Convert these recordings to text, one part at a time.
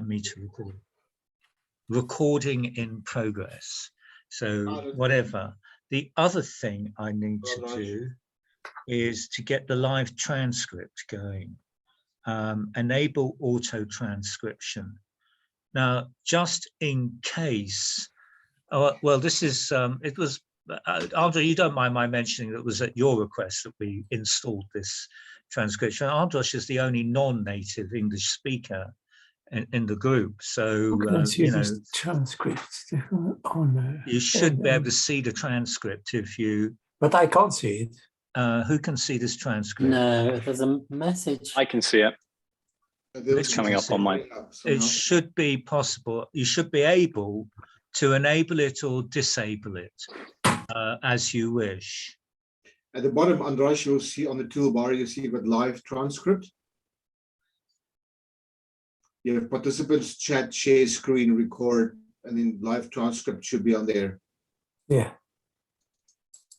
me to record. Recording in progress. So whatever. The other thing I need to do is to get the live transcript going. Enable auto transcription. Now, just in case, well, this is, it was, Andrzej, you don't mind my mentioning that it was at your request that we installed this transcription. Andrzej is the only non-native English speaker in the group, so you know, transcripts on. You should be able to see the transcript if you. But I can't see it. Who can see this transcript? No, there's a message. I can see it. It's coming up on mine. It should be possible. You should be able to enable it or disable it as you wish. At the bottom, Andrzej, you'll see on the toolbar, you see with live transcript. You have participants, chat, share screen, record, and then live transcript should be on there. Yeah.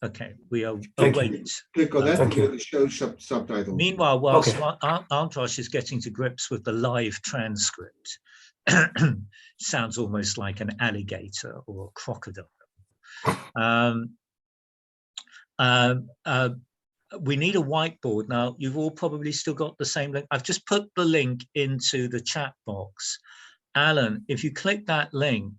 Okay, we are await. Click on that and show subtitles. Meanwhile, whilst Andrzej is getting to grips with the live transcript, sounds almost like an alligator or a crocodile. We need a whiteboard. Now, you've all probably still got the same link. I've just put the link into the chat box. Alan, if you click that link,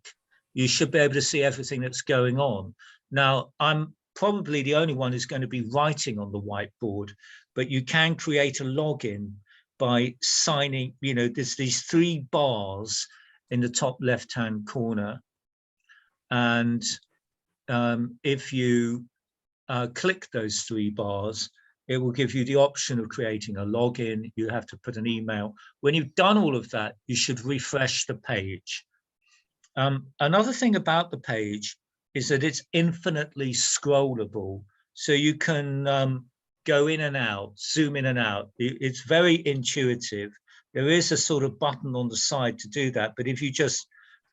you should be able to see everything that's going on. Now, I'm probably the only one who's going to be writing on the whiteboard, but you can create a login by signing, you know, there's these 3 bars in the top left-hand corner. And if you click those 3 bars, it will give you the option of creating a login. You have to put an email. When you've done all of that, you should refresh the page. Another thing about the page is that it's infinitely scrollable. So you can go in and out, zoom in and out. It's very intuitive. There is a sort of button on the side to do that. But if you just,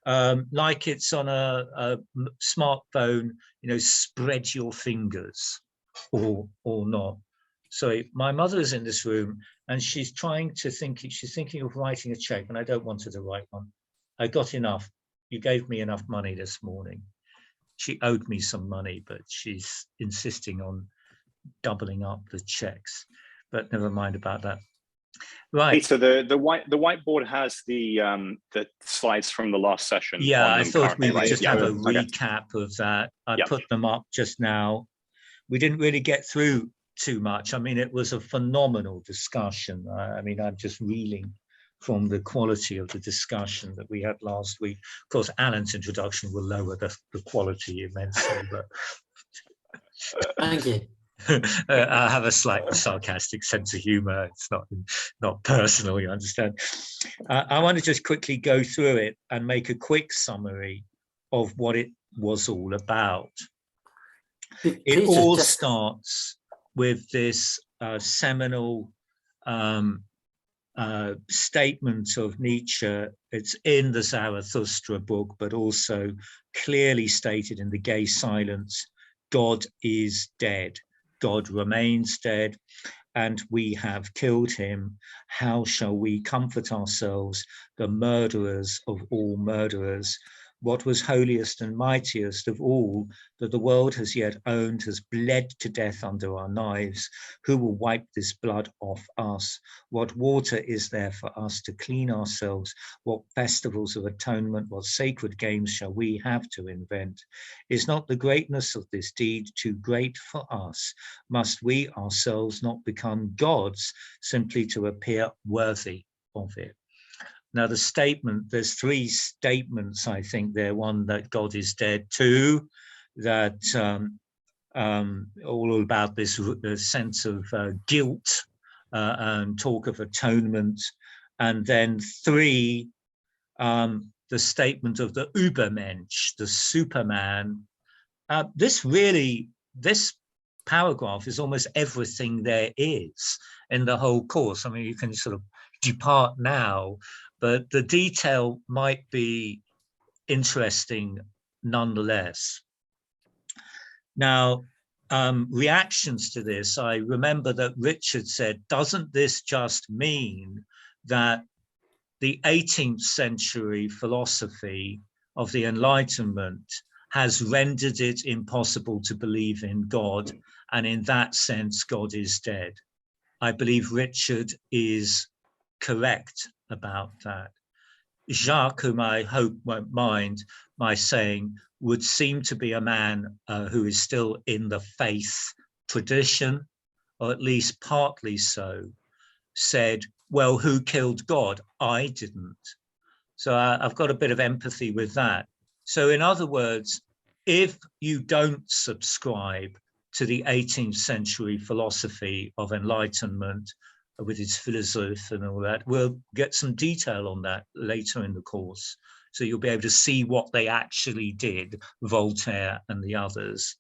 like it's on a smartphone, you know, spread your fingers or not. Sorry, my mother is in this room and she's thinking of writing a check, and I don't want her to write one. I got enough. You gave me enough money this morning. She owed me some money, but she's insisting on doubling up the checks. But never mind about that. Right. So the whiteboard has the slides from the last session. Yeah, I thought we would just have a recap of that. I put them up just now. We didn't really get through too much. I mean, it was a phenomenal discussion. I mean, I'm just reeling from the quality of the discussion that we had last week. Of course, Alan's introduction will lower the quality immensely, but thank you. I have a slightly sarcastic sense of humor. It's not personal, you understand. I want to just quickly go through it and make a quick summary of what it was all about. It all starts with this seminal statement of Nietzsche. It's in the Zarathustra book, but also clearly stated in The Gay Silence: God is dead. God remains dead, and we have killed him. How shall we comfort ourselves, the murderers of all murderers? What was holiest and mightiest of all that the world has yet owned has bled to death under our knives. Who will wipe this blood off us? What water is there for us to clean ourselves? What festivals of atonement, what sacred games shall we have to invent? Is not the greatness of this deed too great for us? Must we ourselves not become gods simply to appear worthy of it? Now, the statement, there's 3 statements, I think there. One, that God is dead. 2, that all about this sense of guilt and talk of atonement. And then 3, the statement of the Übermensch, the Superman. This paragraph is almost everything there is in the whole course. I mean, you can sort of depart now, but the detail might be interesting nonetheless. Now, reactions to this, I remember that Richard said, doesn't this just mean that the 18th century philosophy of the Enlightenment has rendered it impossible to believe in God, and in that sense, God is dead. I believe Richard is correct about that. Jacques, whom I hope won't mind my saying, would seem to be a man who is still in the faith tradition, or at least partly so, said, well, who killed God? I didn't. So I've got a bit of empathy with that. So in other words, if you don't subscribe to the 18th century philosophy of enlightenment with its philosophy and all that, we'll get some detail on that later in the course. So you'll be able to see what they actually did, Voltaire and the others.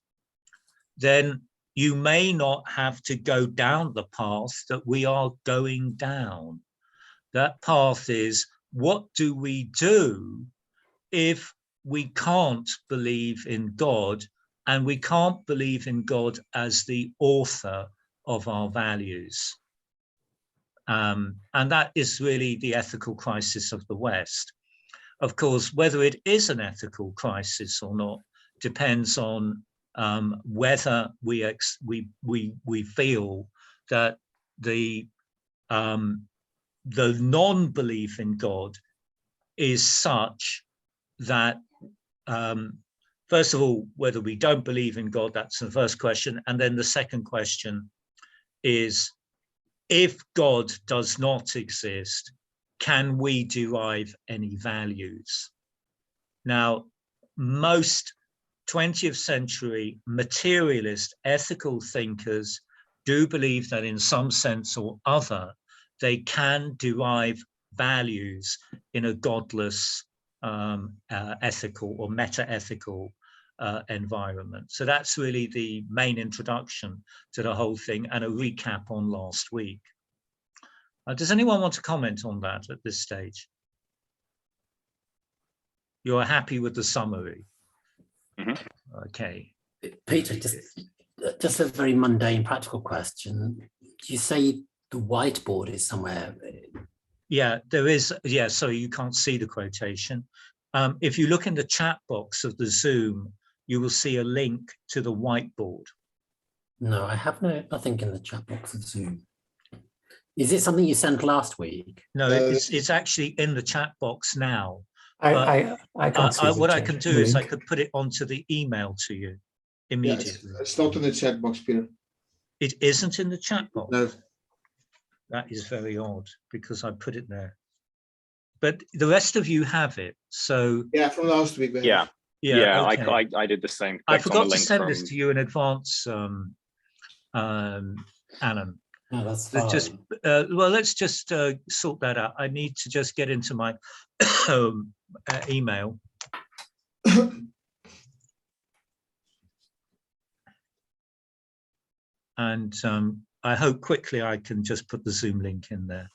Then you may not have to go down the path that we are going down. That path is, what do we do if we can't believe in God, and we can't believe in God as the author of our values? And that is really the ethical crisis of the West. Of course, whether it is an ethical crisis or not depends on whether we feel that the non-belief in God is such that, first of all, whether we don't believe in God, that's the first question. And then the second question is, if God does not exist, can we derive any values? Now, most 20th century materialist ethical thinkers do believe that in some sense or other, they can derive values in a godless ethical or meta-ethical environment. So that's really the main introduction to the whole thing and a recap on last week. Does anyone want to comment on that at this stage? You're happy with the summary? Mm-hmm. Okay. Peter, just a very mundane practical question. You say the whiteboard is somewhere. Yeah, there is. Yeah, so you can't see the quotation. If you look in the chat box of the Zoom, you will see a link to the whiteboard. No, I have nothing in the chat box of Zoom. Is it something you sent last week? No, it's actually in the chat box now. I can't see What I chat can do is I link. could put it onto the email to you Yeah, immediately. it's not in the chat box, Peter. It isn't in the chat box. No. That is very odd because I put it there. But the rest of you have it. So Yeah, from last week. Yeah. okay. I did the same. I Clicked on the forgot to link send from- this to you in advance, Alan. No, that's fine. Let's just sort that out. I need to just get into my email. And I hope quickly I can just put the Zoom link in there.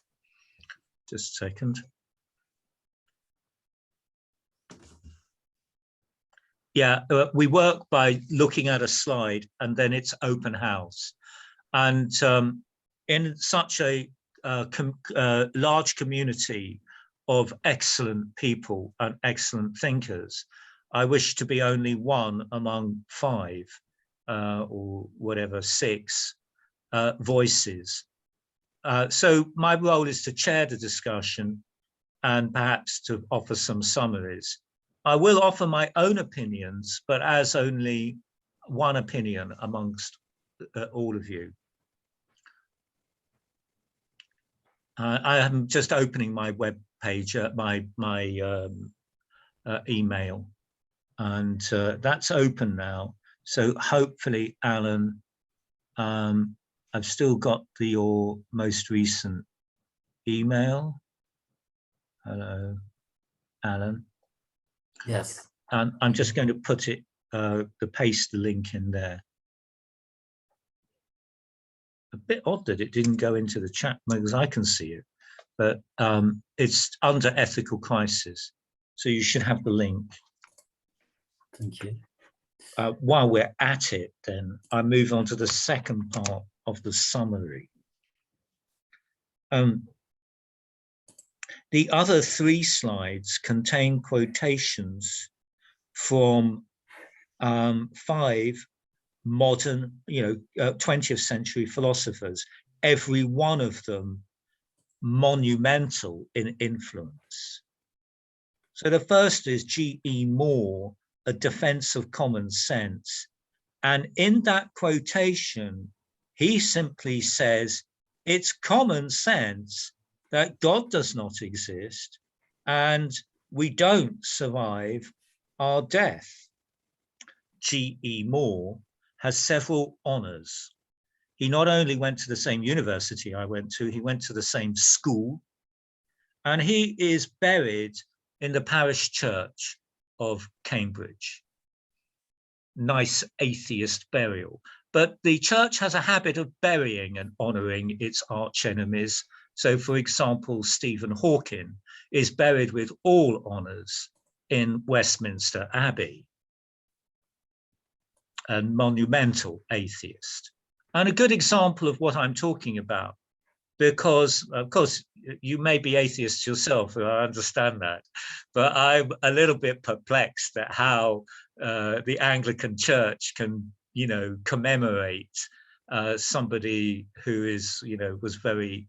Just a second. Yeah, we work by looking at a slide and then it's open house. And in such a large community of excellent people and excellent thinkers, I wish to be only one among 5 or whatever, 6 voices. So my role is to chair the discussion and perhaps to offer some summaries. I will offer my own opinions, but as only one opinion amongst all of you. I am just opening my web page, my email, and that's open now. So hopefully, Alan, I've still got your most recent email. Hello, Alan. Yes. And I'm just going to put it, paste the link in there. A bit odd that it didn't go into the chat because I can see it, but it's under ethical crisis. So you should have the link. Thank you. While we're at it, then I move on to the second part of the summary. The other 3 slides contain quotations from 5 modern, 20th century philosophers, every one of them monumental in influence. So the first is G.E. Moore, A Defense of Common Sense. And in that quotation, he simply says, it's common sense that God does not exist and we don't survive our death. G.E. Moore has several honors. He not only went to the same university I went to, he went to the same school, and he is buried in the parish church of Cambridge. Nice atheist burial. But the church has a habit of burying and honoring its arch enemies. So, for example, Stephen Hawking is buried with all honors in Westminster Abbey. A monumental atheist. And a good example of what I'm talking about, because, of course, you may be atheists yourself, and I understand that, but I'm a little bit perplexed at how the Anglican Church can, commemorate somebody who is, was very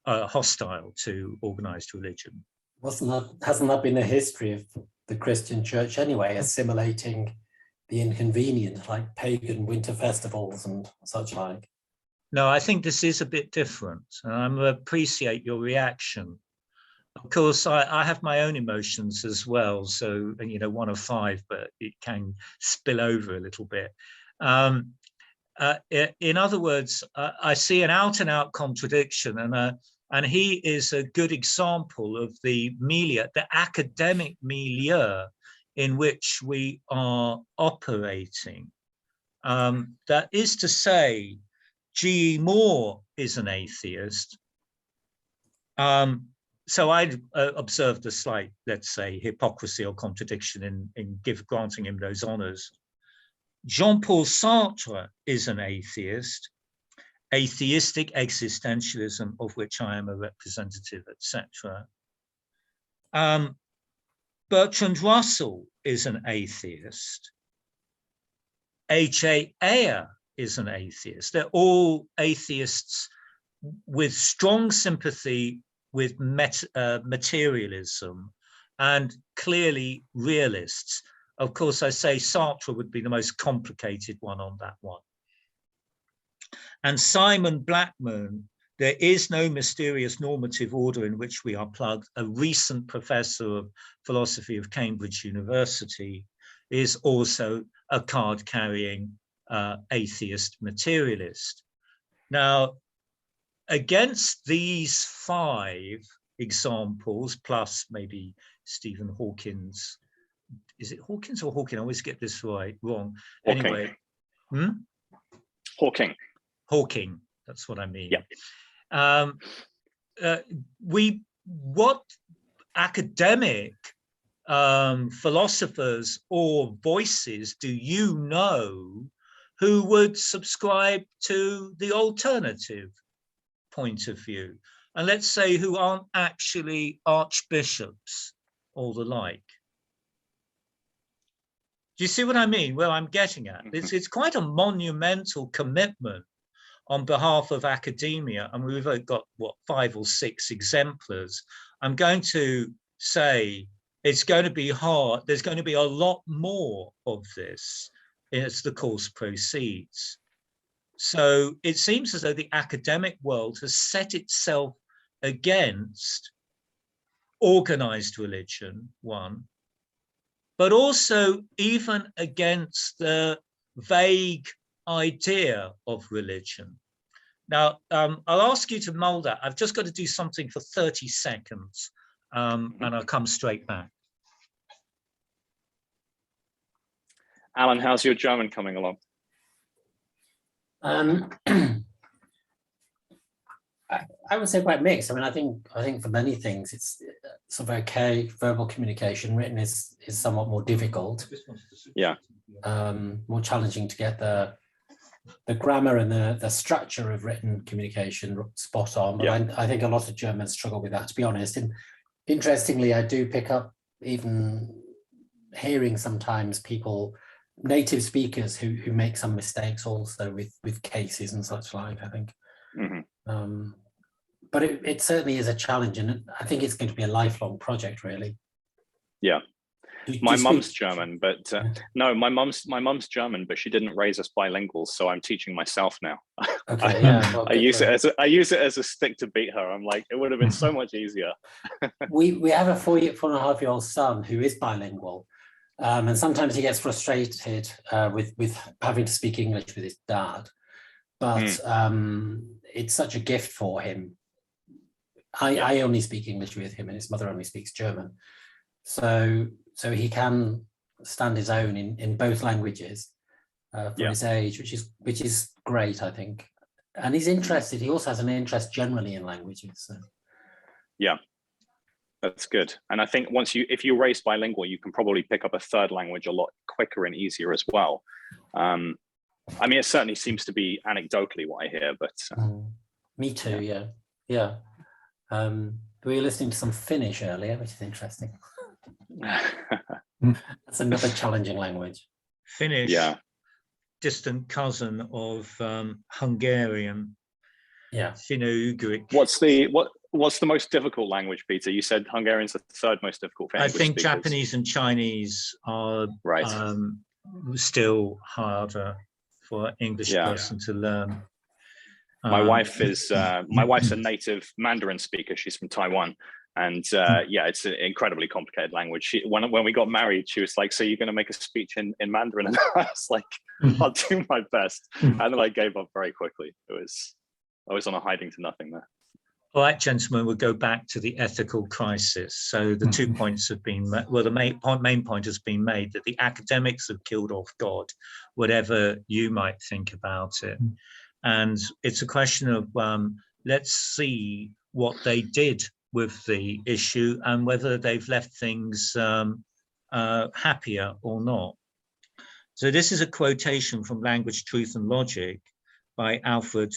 hostile to organized religion. Hasn't that been a history of the Christian Church anyway, assimilating the inconvenient, like pagan winter festivals and such like? No, I think this is a bit different. And I appreciate your reaction. Of course, I have my own emotions as well. So, one of 5, but it can spill over a little bit. In other words, I see an out-and-out contradiction, and he is a good example of the milieu, the academic milieu in which we are operating. That is to say, G.E. Moore is an atheist. So I observed a slight, let's say, hypocrisy or contradiction in granting him those honors. Jean-Paul Sartre is an atheist, atheistic existentialism of which I am a representative, etc. Bertrand Russell is an atheist. H.A. Ayer is an atheist. They're all atheists with strong sympathy with materialism and clearly realists. Of course, I say Sartre would be the most complicated one on that one. And Simon Blackman, there is no mysterious normative order in which we are plugged. A recent professor of philosophy of Cambridge University is also a card-carrying atheist materialist. Now, against these 5 examples, plus maybe Stephen Hawking's, is it Hawkins or Hawking? I always get this wrong. Hawking. Anyway. Hawking, that's what I mean. Yeah. What academic philosophers or voices do you know who would subscribe to the alternative point of view? And let's say who aren't actually archbishops or the like. Do you see what I mean? Where I'm getting at? It's quite a monumental commitment on behalf of academia, and we've got, 5 or 6 exemplars. I'm going to say it's going to be hard. There's going to be a lot more of this as the course proceeds. So it seems as though the academic world has set itself against organized religion, one, but also even against the vague idea of religion. Now, I'll ask you to mull that. I've just got to do something for 30 seconds, and I'll come straight back. Alan, how's your German coming along? I would say quite mixed. I mean, I think for many things, it's sort of okay. Verbal communication, written is somewhat more difficult. Yeah. More challenging to get the the grammar and the structure of written communication spot on, but I think a lot of Germans struggle with that, to be honest. And interestingly, I do pick up, even hearing sometimes people, native speakers who make some mistakes also with cases and such like, I think. Mm-hmm. But it certainly is a challenge, and I think it's going to be a lifelong project, really. Yeah. My mum's German, but no, my mum's German, but she didn't raise us bilingual, so I'm teaching myself now. Okay, yeah. Well, I use it as a stick to beat her. I'm like, it would have been so much easier. we have a 4.5-year-old son who is bilingual, and sometimes he gets frustrated with having to speak English with his dad, but it's such a gift for him. I only speak English with him, and his mother only speaks German, so he can stand his own in both languages for his age, which is great, I think. And he's interested. He also has an interest generally in languages. So. Yeah, that's good. And I think if you're raised bilingual, you can probably pick up a third language a lot quicker and easier as well. I mean, it certainly seems to be anecdotally what I hear, but me too. Yeah. We were listening to some Finnish earlier, which is interesting. That's another challenging language. Finnish, distant cousin of Hungarian. Yeah. Finno-Ugric. What's the most difficult language, Peter? You said Hungarian's the third most difficult for English speakers. Japanese and Chinese are still harder for an English person to learn. My wife's a native Mandarin speaker. She's from Taiwan. And it's an incredibly complicated language. When we got married, she was like, "So you're going to make a speech in Mandarin?" And I was like, "I'll do my best." And then I gave up very quickly. I was on a hiding to nothing there. All right, gentlemen, we'll go back to the ethical crisis. So the 2 points have been, the main point has been made that the academics have killed off God, whatever you might think about it. And it's a question of let's see what they did with the issue and whether they've left things happier or not. So this is a quotation from Language, Truth and Logic by Alfred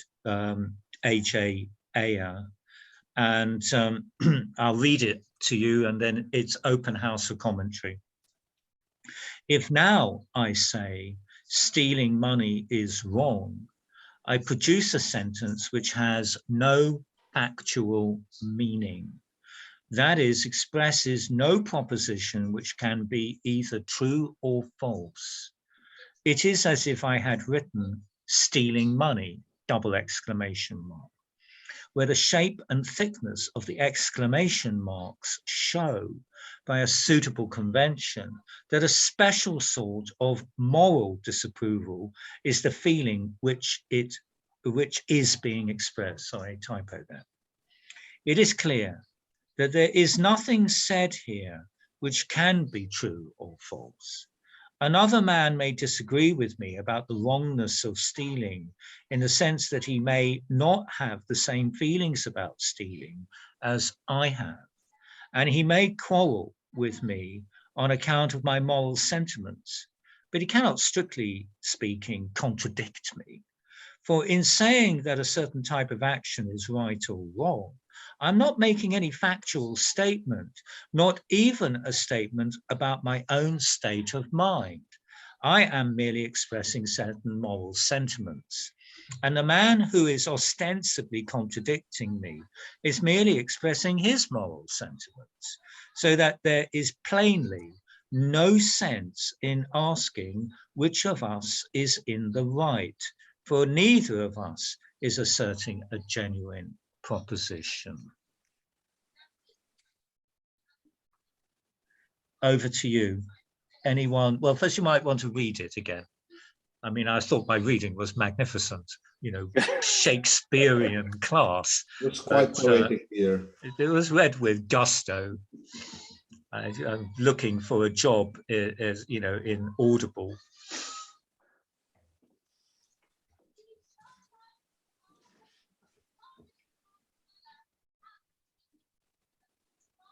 H.A. Ayer. And I'll read it to you, and then it's open house for commentary. If now I say stealing money is wrong, I produce a sentence which has no factual meaning. That is, expresses no proposition which can be either true or false. It is as if I had written stealing money, ! Where the shape and thickness of the exclamation marks show by a suitable convention that a special sort of moral disapproval is the feeling which is being expressed. Sorry, typo there. It is clear that there is nothing said here which can be true or false. Another man may disagree with me about the wrongness of stealing in the sense that he may not have the same feelings about stealing as I have, and he may quarrel with me on account of my moral sentiments, but he cannot, strictly speaking, contradict me. For in saying that a certain type of action is right or wrong, I'm not making any factual statement, not even a statement about my own state of mind. I am merely expressing certain moral sentiments. And the man who is ostensibly contradicting me is merely expressing his moral sentiments, so that there is plainly no sense in asking which of us is in the right, for neither of us is asserting a genuine proposition. Over to you. Anyone? Well, first you might want to read it again. I mean, I thought my reading was magnificent, Shakespearean class. It's quite poetic here. It was read with gusto. I'm looking for a job, in Audible.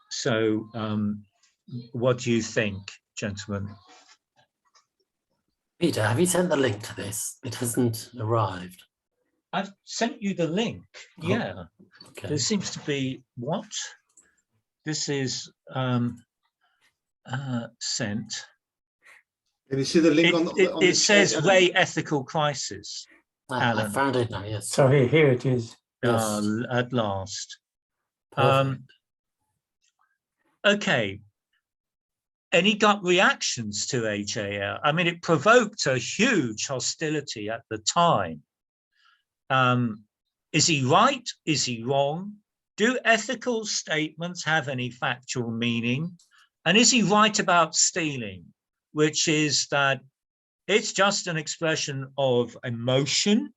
So what do you think, gentlemen? Peter, have you sent the link to this? It hasn't arrived. I've sent you the link. Oh, yeah. Okay. There seems to be what? This is sent. Can you see the link on the it says chat? Ray Ethical Crisis. I Alan. found it now, yes. So here it is. Yes. At last. Perfect. Okay. Any gut reactions to HAL? I mean, it provoked a huge hostility at the time. Is he right? Is he wrong? Do ethical statements have any factual meaning? And is he right about stealing, which is that it's just an expression of emotion,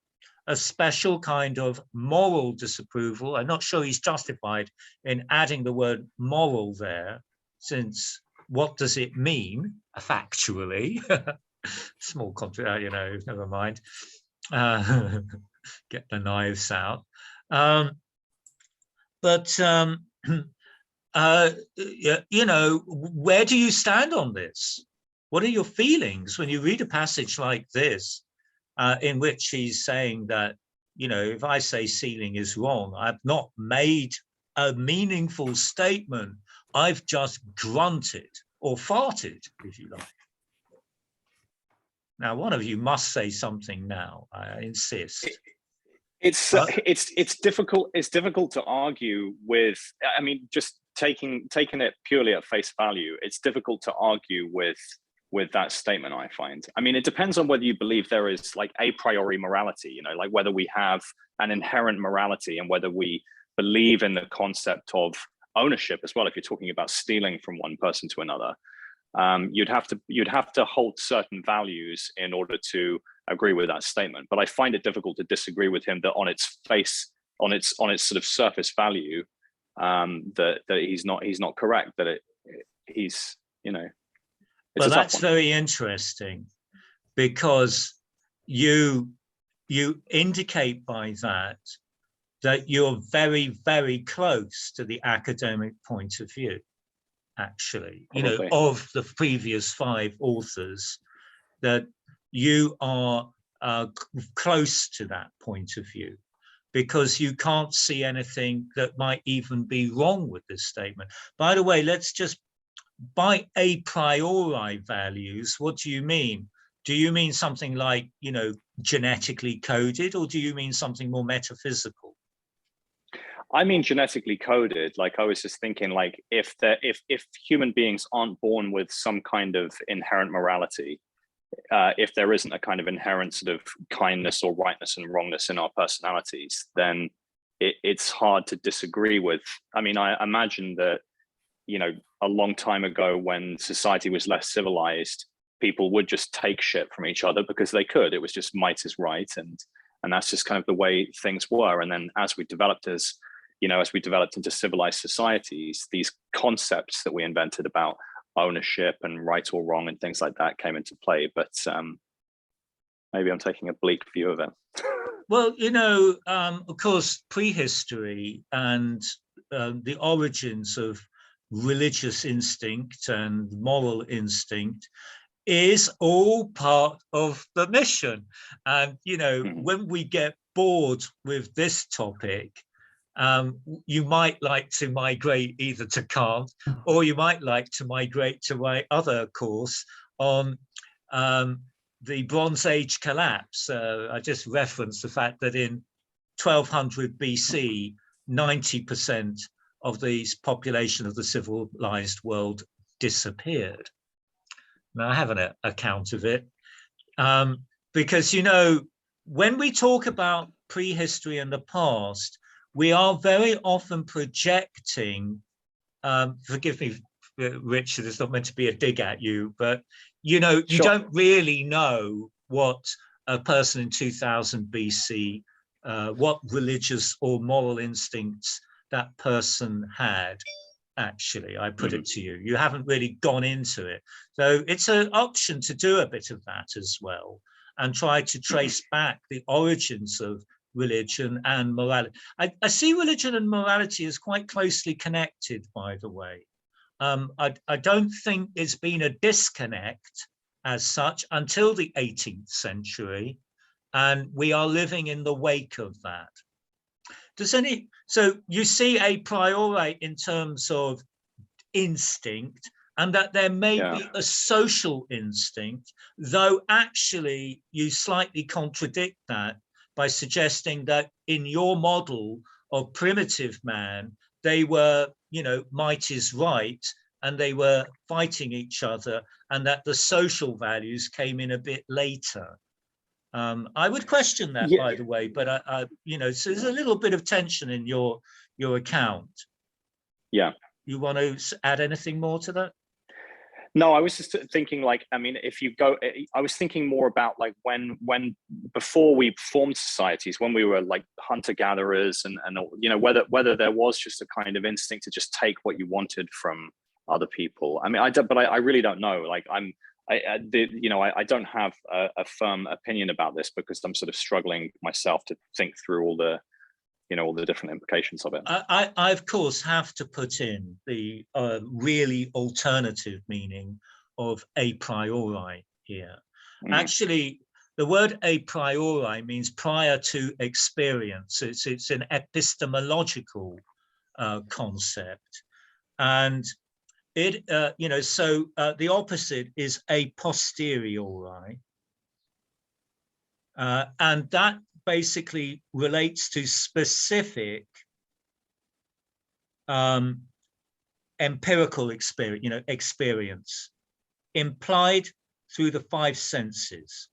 a special kind of moral disapproval? I'm not sure he's justified in adding the word moral there, since what does it mean factually? Small contract, never mind. Get the knives out. Where do you stand on this? What are your feelings when you read a passage like this, in which he's saying that, if I say stealing is wrong, I've not made a meaningful statement. I've just grunted or farted, if you like. Now, one of you must say something now. I insist. It's difficult. It's difficult to argue with. I mean, just taking it purely at face value, it's difficult to argue with that statement, I find. I mean, it depends on whether you believe there is like a priori morality, like whether we have an inherent morality and whether we believe in the concept of ownership as well. If you're talking about stealing from one person to another, you'd have to hold certain values in order to agree with that statement. But I find it difficult to disagree with him that on its face, on its sort of surface value, that he's not correct. That he's well, that's very interesting, because you indicate by that you're very, very close to the academic point of view, actually, Probably. of the previous 5 authors, that you are close to that point of view, because you can't see anything that might even be wrong with this statement. By the way, let's just, by a priori values, what do you mean? Do you mean something like, genetically coded, or do you mean something more metaphysical? I mean genetically coded. Like, I was just thinking, like, if human beings aren't born with some kind of inherent morality, if there isn't a kind of inherent sort of kindness or rightness and wrongness in our personalities, then it's hard to disagree with. I mean, I imagine that, a long time ago, when society was less civilized, people would just take shit from each other because they could. It was just might is right, and that's just kind of the way things were. And then as we developed into civilized societies, these concepts that we invented about ownership and right or wrong and things like that came into play. But maybe I'm taking a bleak view of it. Well, of course, prehistory and the origins of religious instinct and moral instinct is all part of the mission. And, when we get bored with this topic, you might like to migrate either to Kant, or you might like to migrate to my other course on the Bronze Age collapse. I just referenced the fact that in 1200 BC, 90% of the population of the civilized world disappeared. Now, I have an account of it, because, when we talk about prehistory and the past, we are very often projecting, forgive me, Richard, it's not meant to be a dig at you, but, you Sure. don't really know what a person in 2000 BC, what religious or moral instincts that person had. Actually, I put it to you. You haven't really gone into it. So it's an option to do a bit of that as well, and try to trace back the origins of religion and morality. I see religion and morality as quite closely connected, by the way. I don't think it's been a disconnect as such until the 18th century, and we are living in the wake of that. So you see a priori in terms of instinct, and that there may be a social instinct, though actually you slightly contradict that by suggesting that in your model of primitive man, they were, might is right, and they were fighting each other, and that the social values came in a bit later. I would question that, by the way, but so there's a little bit of tension in your account. Yeah. You want to add anything more to that? No, I was just thinking, like, I mean, if you go, I was thinking more about like when before we formed societies, when we were like hunter-gatherers, and whether there was just a kind of instinct to just take what you wanted from other people. I mean, I really don't know. Like, I don't have a firm opinion about this, because I'm sort of struggling myself to think through all the different implications of it. I of course have to put in the really alternative meaning of a priori here. Actually, the word a priori means prior to experience. It's an epistemological concept, and it the opposite is a posteriori, and that basically relates to specific empirical experience, experience implied through the five senses.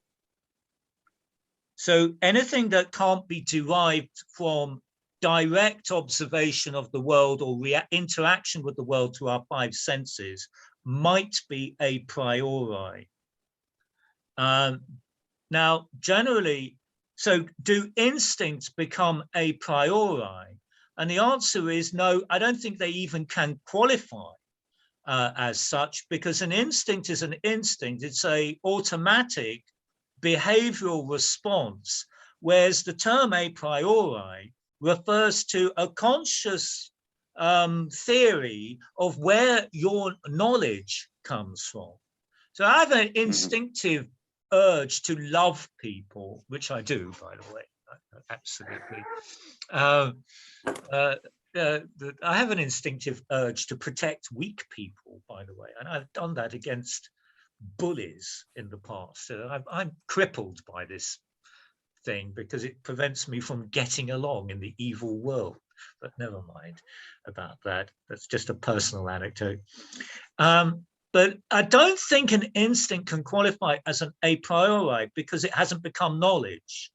So anything that can't be derived from direct observation of the world or interaction with the world through our five senses might be a priori. Now, generally, so do instincts become a priori? And the answer is no, I don't think they even can qualify as such, because an instinct is an instinct. It's an automatic behavioral response, whereas the term a priori refers to a conscious theory of where your knowledge comes from. So I have an instinctive urge to love people, which I do, by the way, absolutely. I have an instinctive urge to protect weak people, by the way, and I've done that against bullies in the past. So I'm crippled by this thing because it prevents me from getting along in the evil world. But never mind about that. That's just a personal anecdote. But I don't think an instinct can qualify as an a priori because it hasn't become knowledge.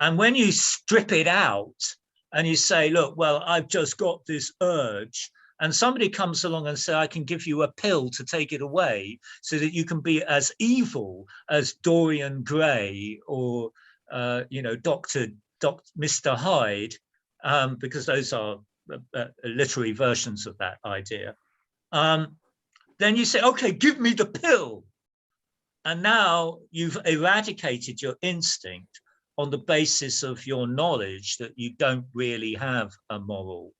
And when you strip it out and you say, look, well, I've just got this urge, and somebody comes along and says, I can give you a pill to take it away so that you can be as evil as Dorian Gray or, Mr. Hyde, because those are literary versions of that idea. Then you say, okay, give me the pill. And now you've eradicated your instinct on the basis of your knowledge that you don't really have a moral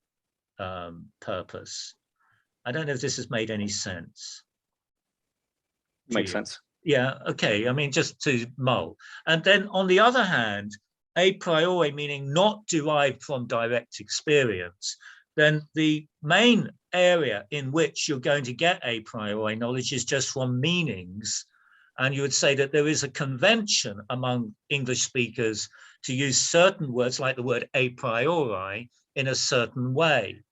purpose. I don't know if this has made any sense. Makes sense. Yeah, okay. I mean, just to mull. And then on the other hand, a priori meaning not derived from direct experience, then the main area in which you're going to get a priori knowledge is just from meanings. And you would say that there is a convention among English speakers to use certain words like the word a priori in a certain way.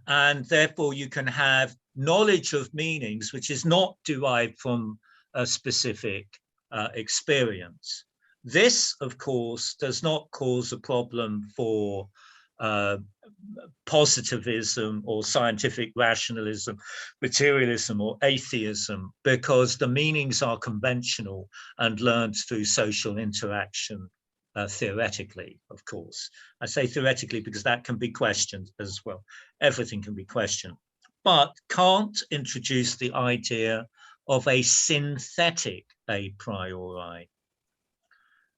And therefore you can have knowledge of meanings which is not derived from a specific experience. This, of course, does not cause a problem for positivism or scientific rationalism, materialism or atheism, because the meanings are conventional and learned through social interaction, theoretically, of course. I say theoretically because that can be questioned as well. Everything can be questioned. But Kant introduced the idea of a synthetic a priori,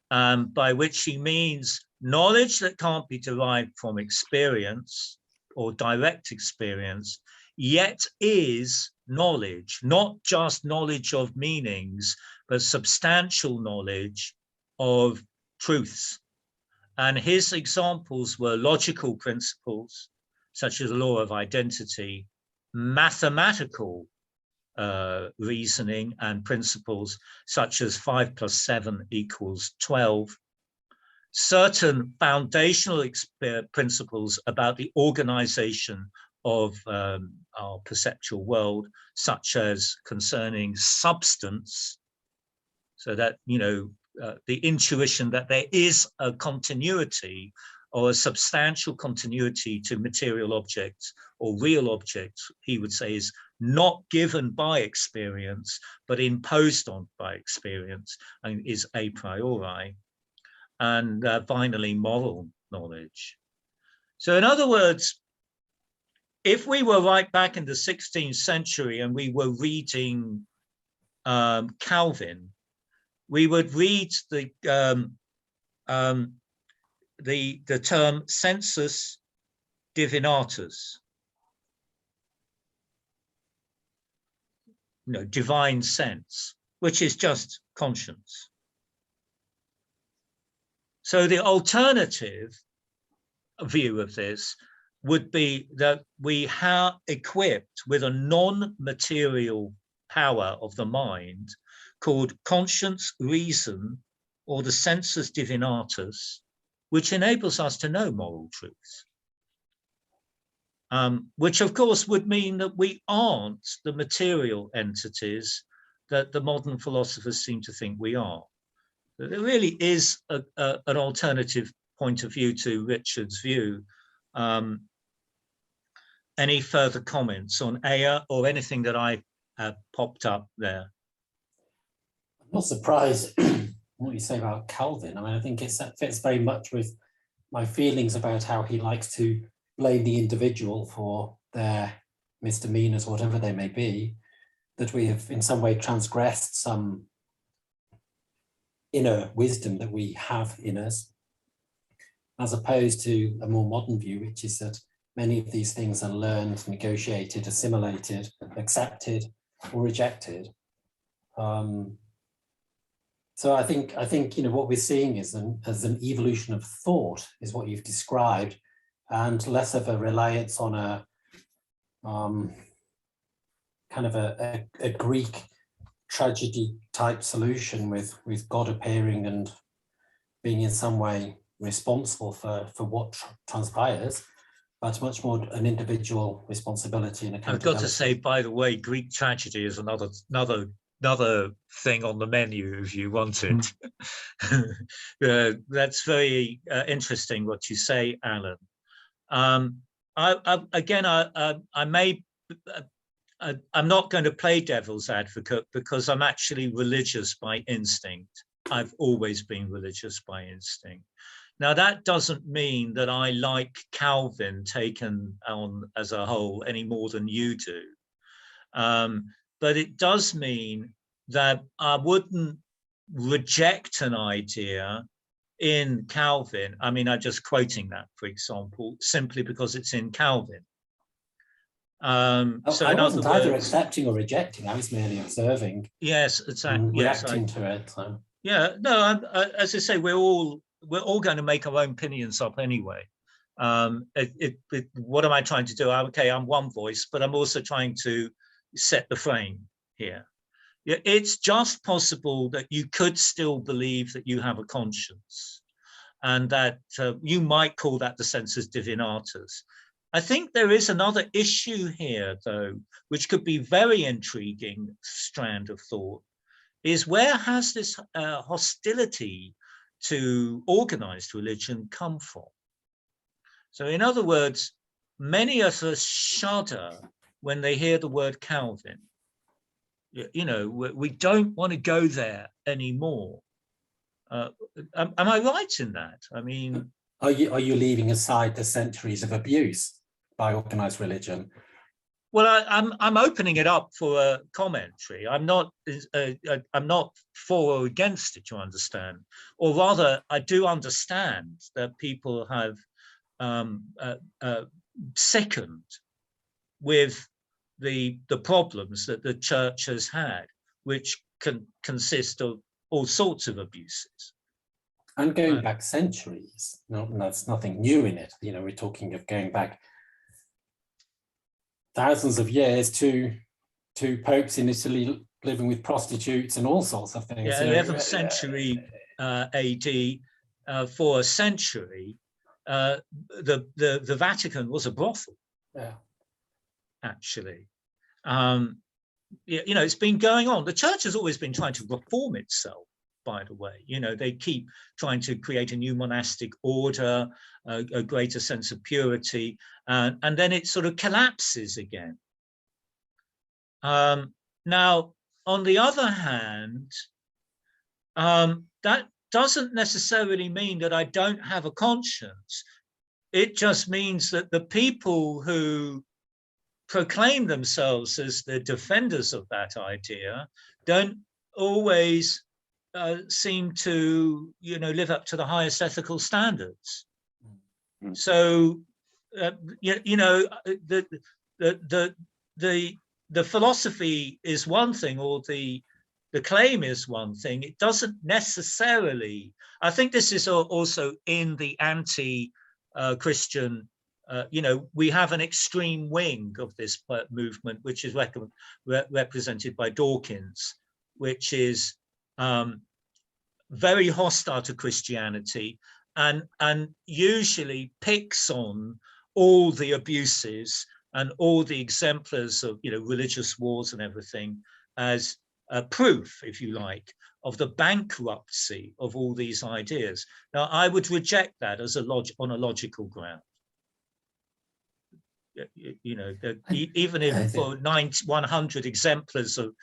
by which he means knowledge that can't be derived from experience or direct experience, yet is knowledge, not just knowledge of meanings, but substantial knowledge of truths. And his examples were logical principles, such as the law of identity, mathematical reasoning and principles, such as 5 + 7 = 12, certain foundational principles about the organization of our perceptual world, such as concerning substance, so that, the intuition that there is a continuity or a substantial continuity to material objects or real objects, he would say, is not given by experience, but imposed on by experience and is a priori. And finally, moral knowledge. So in other words, if we were right back in the 16th century and we were reading Calvin, we would read the term sensus divinatus, divine sense, which is just conscience. So the alternative view of this would be that we are equipped with a non-material power of the mind called conscience, reason, or the sensus divinatus, which enables us to know moral truths. Which of course would mean that we aren't the material entities that the modern philosophers seem to think we are. There really is an alternative point of view to Richard's view. Any further comments on Aya or anything that I popped up there? I'm not surprised what you say about Calvin. I mean, I think it fits very much with my feelings about how he likes to blame the individual for their misdemeanors, whatever they may be, that we have in some way transgressed some inner wisdom that we have in us, as opposed to a more modern view, which is that many of these things are learned, negotiated, assimilated, accepted, or rejected. So I think what we're seeing is as an evolution of thought is what you've described, and less of a reliance on a kind of a Greek tragedy type solution with God appearing and being in some way responsible for what transpires, but much more an individual responsibility and accountability. I've got to say, by the way, Greek tragedy is another thing on the menu if you wanted. That's very interesting what you say, Alan. I'm not going to play devil's advocate because I'm actually religious by instinct. I've always been religious by instinct. Now, that doesn't mean that I like Calvin taken on as a whole any more than you do. But it does mean that I wouldn't reject an idea in Calvin. I mean, I'm just quoting that, for example, simply because it's in Calvin. So I wasn't either accepting or rejecting. I was merely observing. Yes, exactly. Reacting to it. So. Yeah, no. As I say, we're all going to make our own opinions up anyway. What am I trying to do? Okay, I'm one voice, but I'm also trying to set the frame here. Yeah, it's just possible that you could still believe that you have a conscience, and that you might call that the sensus divinatus. I think there is another issue here, though, which could be very intriguing strand of thought, is where has this hostility to organized religion come from? So in other words, many of us shudder when they hear the word Calvin. We don't want to go there anymore. Am I right in that? I mean, are you leaving aside the centuries of abuse by organized religion? Well, I'm opening it up for a commentary. I'm not for or against it, you understand, or rather, I do understand that people have sickened with the problems that the church has had, which can consist of all sorts of abuses. And going back centuries, no, that's nothing new in it. We're talking of going back thousands of years to popes in Italy living with prostitutes and all sorts of things. Yeah, 11th century AD, for a century, the Vatican was a brothel. Yeah, actually. It's been going on. The church has always been trying to reform itself, by the way. They keep trying to create a new monastic order, a greater sense of purity, and then it sort of collapses again. Now, on the other hand, that doesn't necessarily mean that I don't have a conscience. It just means that the people who proclaim themselves as the defenders of that idea don't always seem to, live up to the highest ethical standards. So, the philosophy is one thing, or the claim is one thing. It doesn't necessarily. I think this is also in the anti-Christian. We have an extreme wing of this movement, which is represented by Dawkins, which is very hostile to Christianity and usually picks on all the abuses and all the exemplars of religious wars and everything as proof, if you like, of the bankruptcy of all these ideas. Now, I would reject that as on a logical ground. Even if for 100 exemplars of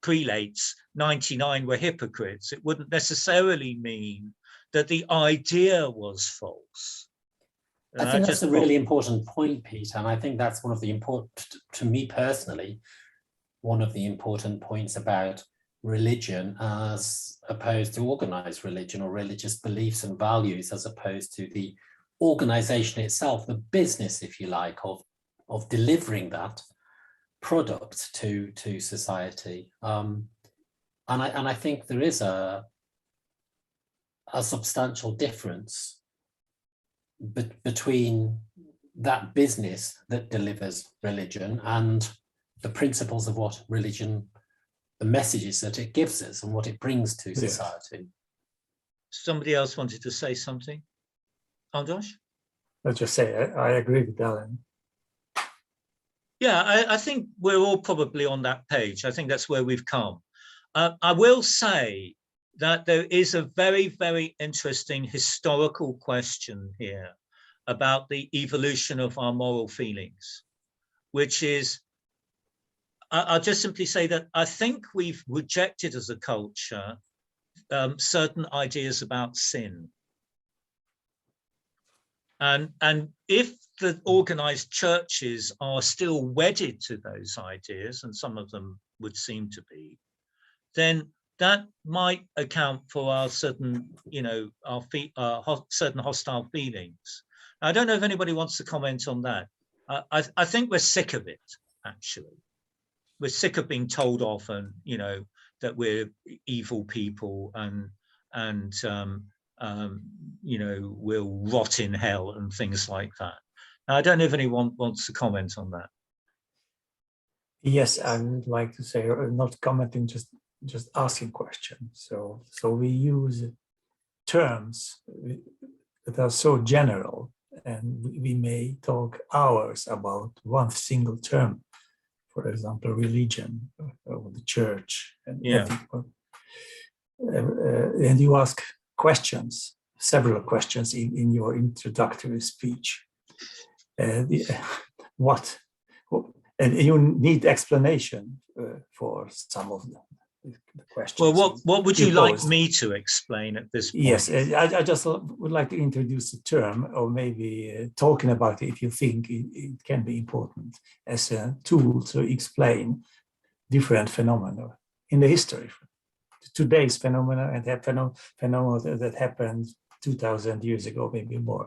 prelates, 99 were hypocrites, it wouldn't necessarily mean that the idea was false. I think that's a really important point, Peter, and I think that's one of the important, to me personally, one of the important points about religion as opposed to organized religion or religious beliefs and values, as opposed to the organization itself, the business, if you like, of delivering that product to society. And I think there is a substantial difference between that business that delivers religion and the principles of what religion, the messages that it gives us and what it brings to society. Somebody else wanted to say something? Andras? Let's just say I agree with Alan. Yeah, I think we're all probably on that page. I think that's where we've come. I will say that there is a very, very interesting historical question here about the evolution of our moral feelings, which is, I'll just simply say that I think we've rejected as a culture certain ideas about sin. And if the organized churches are still wedded to those ideas, and some of them would seem to be, then that might account for our certain, certain hostile feelings. I don't know if anybody wants to comment on that. I think we're sick of it, actually. We're sick of being told off and, that we're evil people and we'll rot in hell and things like that. Now, I don't know if anyone wants to comment on that. Yes, I would like to say, not commenting, just asking questions. So we use terms that are so general, and we may talk hours about one single term, for example, religion or the church. And and you ask questions, several questions in your introductory speech. And you need explanation for some of them. The questions. Well, what would you like me to explain at this point? Yes, I just would like to introduce a term, or maybe talking about it if you think it can be important as a tool to explain different phenomena in the history. Today's phenomena and phenomena that happened 2,000 years ago, maybe more.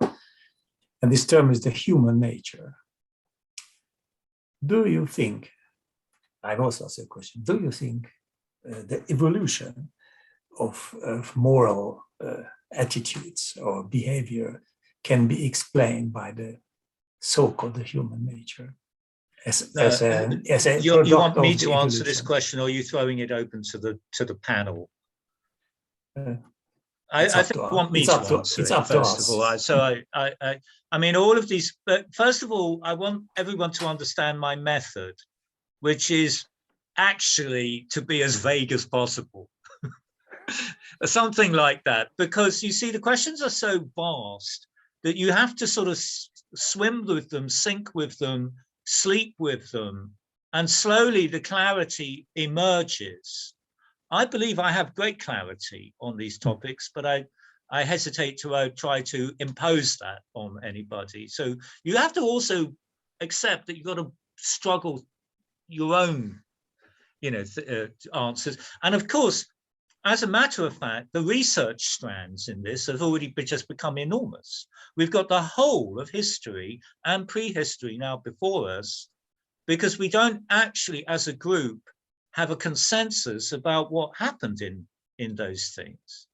And this term is the human nature. do you think, I've also asked a question, do you think the evolution of moral attitudes or behavior can be explained by the so-called human nature as a you want product me of to the answer this evolution? question, or are you throwing it open to the panel? It's I up think to you want us. me It's to up to answer it's it up to first of us. all. So I mean, all of these. But first of all, I want everyone to understand my method, which is actually to be as vague as possible, something like that. Because you see, the questions are so vast that you have to sort of swim with them, sink with them, sleep with them, and slowly the clarity emerges. I believe I have great clarity on these topics, but I hesitate to try to impose that on anybody. So you have to also accept that you've got to struggle your own, answers. And of course, as a matter of fact, the research strands in this have already just become enormous. We've got the whole of history and prehistory now before us, because we don't actually, as a group, have a consensus about what happened in those things.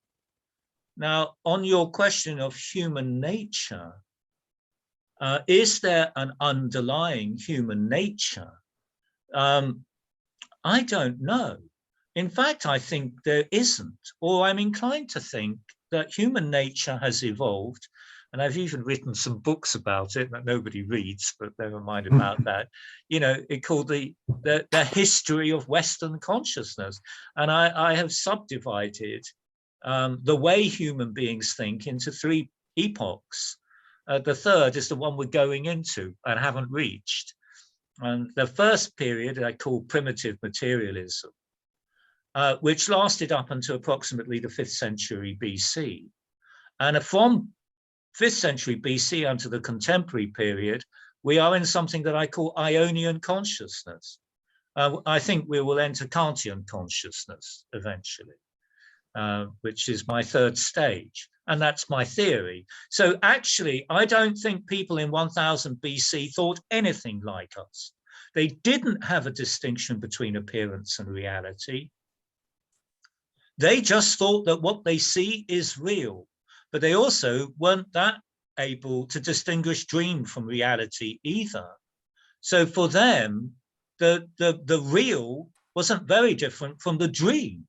Now, on your question of human nature, is there an underlying human nature? I don't know. In fact, I think there isn't, or I'm inclined to think that human nature has evolved, and I've even written some books about it that nobody reads, but never mind about that. It called the history of Western consciousness, and I have subdivided the way human beings think into 3 epochs. The third is the one we're going into and haven't reached. And the first period I call primitive materialism, which lasted up until approximately the 5th century BC. And from 5th century BC unto the contemporary period, we are in something that I call Ionian consciousness. I think we will enter Kantian consciousness eventually, which is my 3rd stage. And that's my theory. So actually, I don't think people in 1000 BC thought anything like us. They didn't have a distinction between appearance and reality. They just thought that what they see is real, but they also weren't that able to distinguish dream from reality either. So for them, the real wasn't very different from the dream.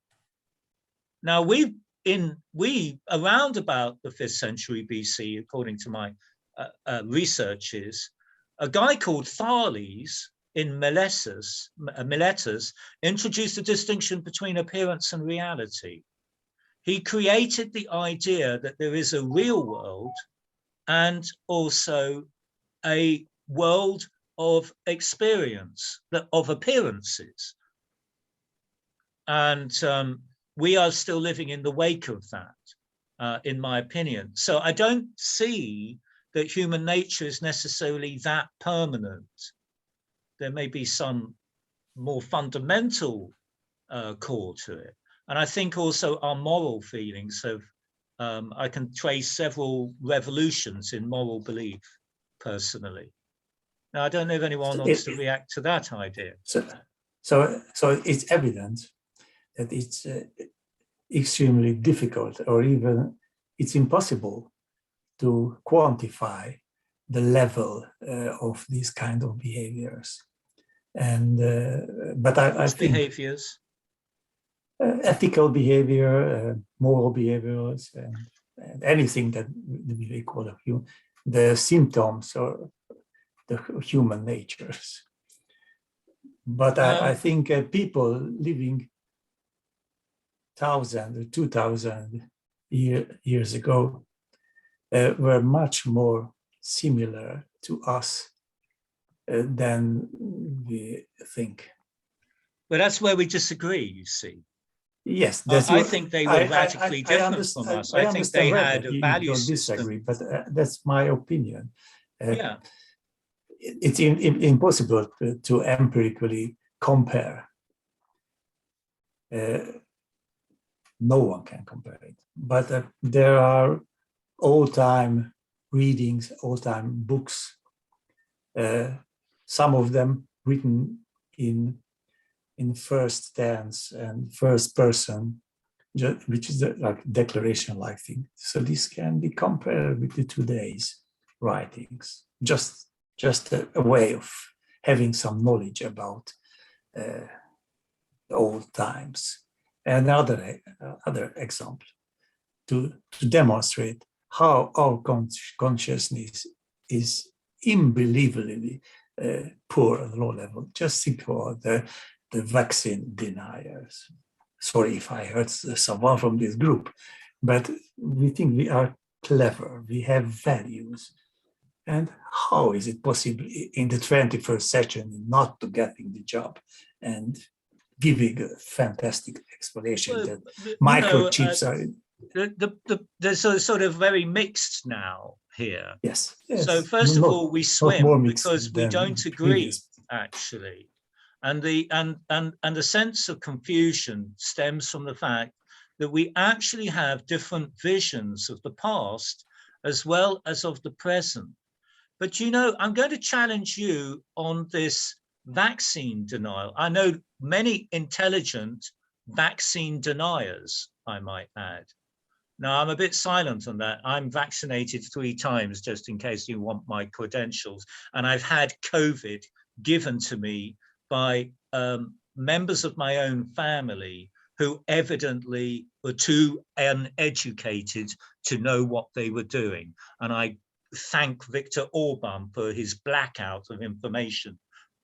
Now we around about the 5th century BC, according to my researches, a guy called Thales in Miletus introduced a distinction between appearance and reality. He created the idea that there is a real world and also a world of experience, of appearances. And we are still living in the wake of that, in my opinion. So I don't see that human nature is necessarily that permanent. There may be some more fundamental core to it. And I think also our moral feelings have, I can trace several revolutions in moral belief personally. Now, I don't know if anyone wants to react to that idea. So it's evident that it's extremely difficult, or even it's impossible to quantify the level of these kind of behaviors. And but I think behaviors, ethical behavior, moral behaviors, and anything that we call the symptoms or the human natures. But I think people living 1,000 or 2,000 years ago were much more similar to us than we think. But that's where we disagree, you see. Yes, I think they were radically different from us. I think they had a value system. Disagree, but that's my opinion. Yeah, it's impossible to empirically compare. No one can compare it. But there are old-time readings, old-time books. Some of them written in first tense and first person, which is like declaration-like thing. So this can be compared with the today's writings. Just a way of having some knowledge about the old times. And other example to demonstrate how our consciousness is unbelievably poor at low level. Just think about the vaccine deniers. Sorry if I hurt someone from this group, but we think we are clever, we have values. And how is it possible in the 21st century not to getting the job and giving a fantastic explanation that microchips are... There's a sort of very mixed now here. Yes. So first of all, we swim because we don't agree, actually. And the sense of confusion stems from the fact that we actually have different visions of the past as well as of the present. But I'm going to challenge you on this vaccine denial. I know many intelligent vaccine deniers, I might add. Now, I'm a bit silent on that. I'm vaccinated 3 times, just in case you want my credentials. And I've had COVID given to me by members of my own family who evidently were too uneducated to know what they were doing. And I thank Viktor Orban for his blackout of information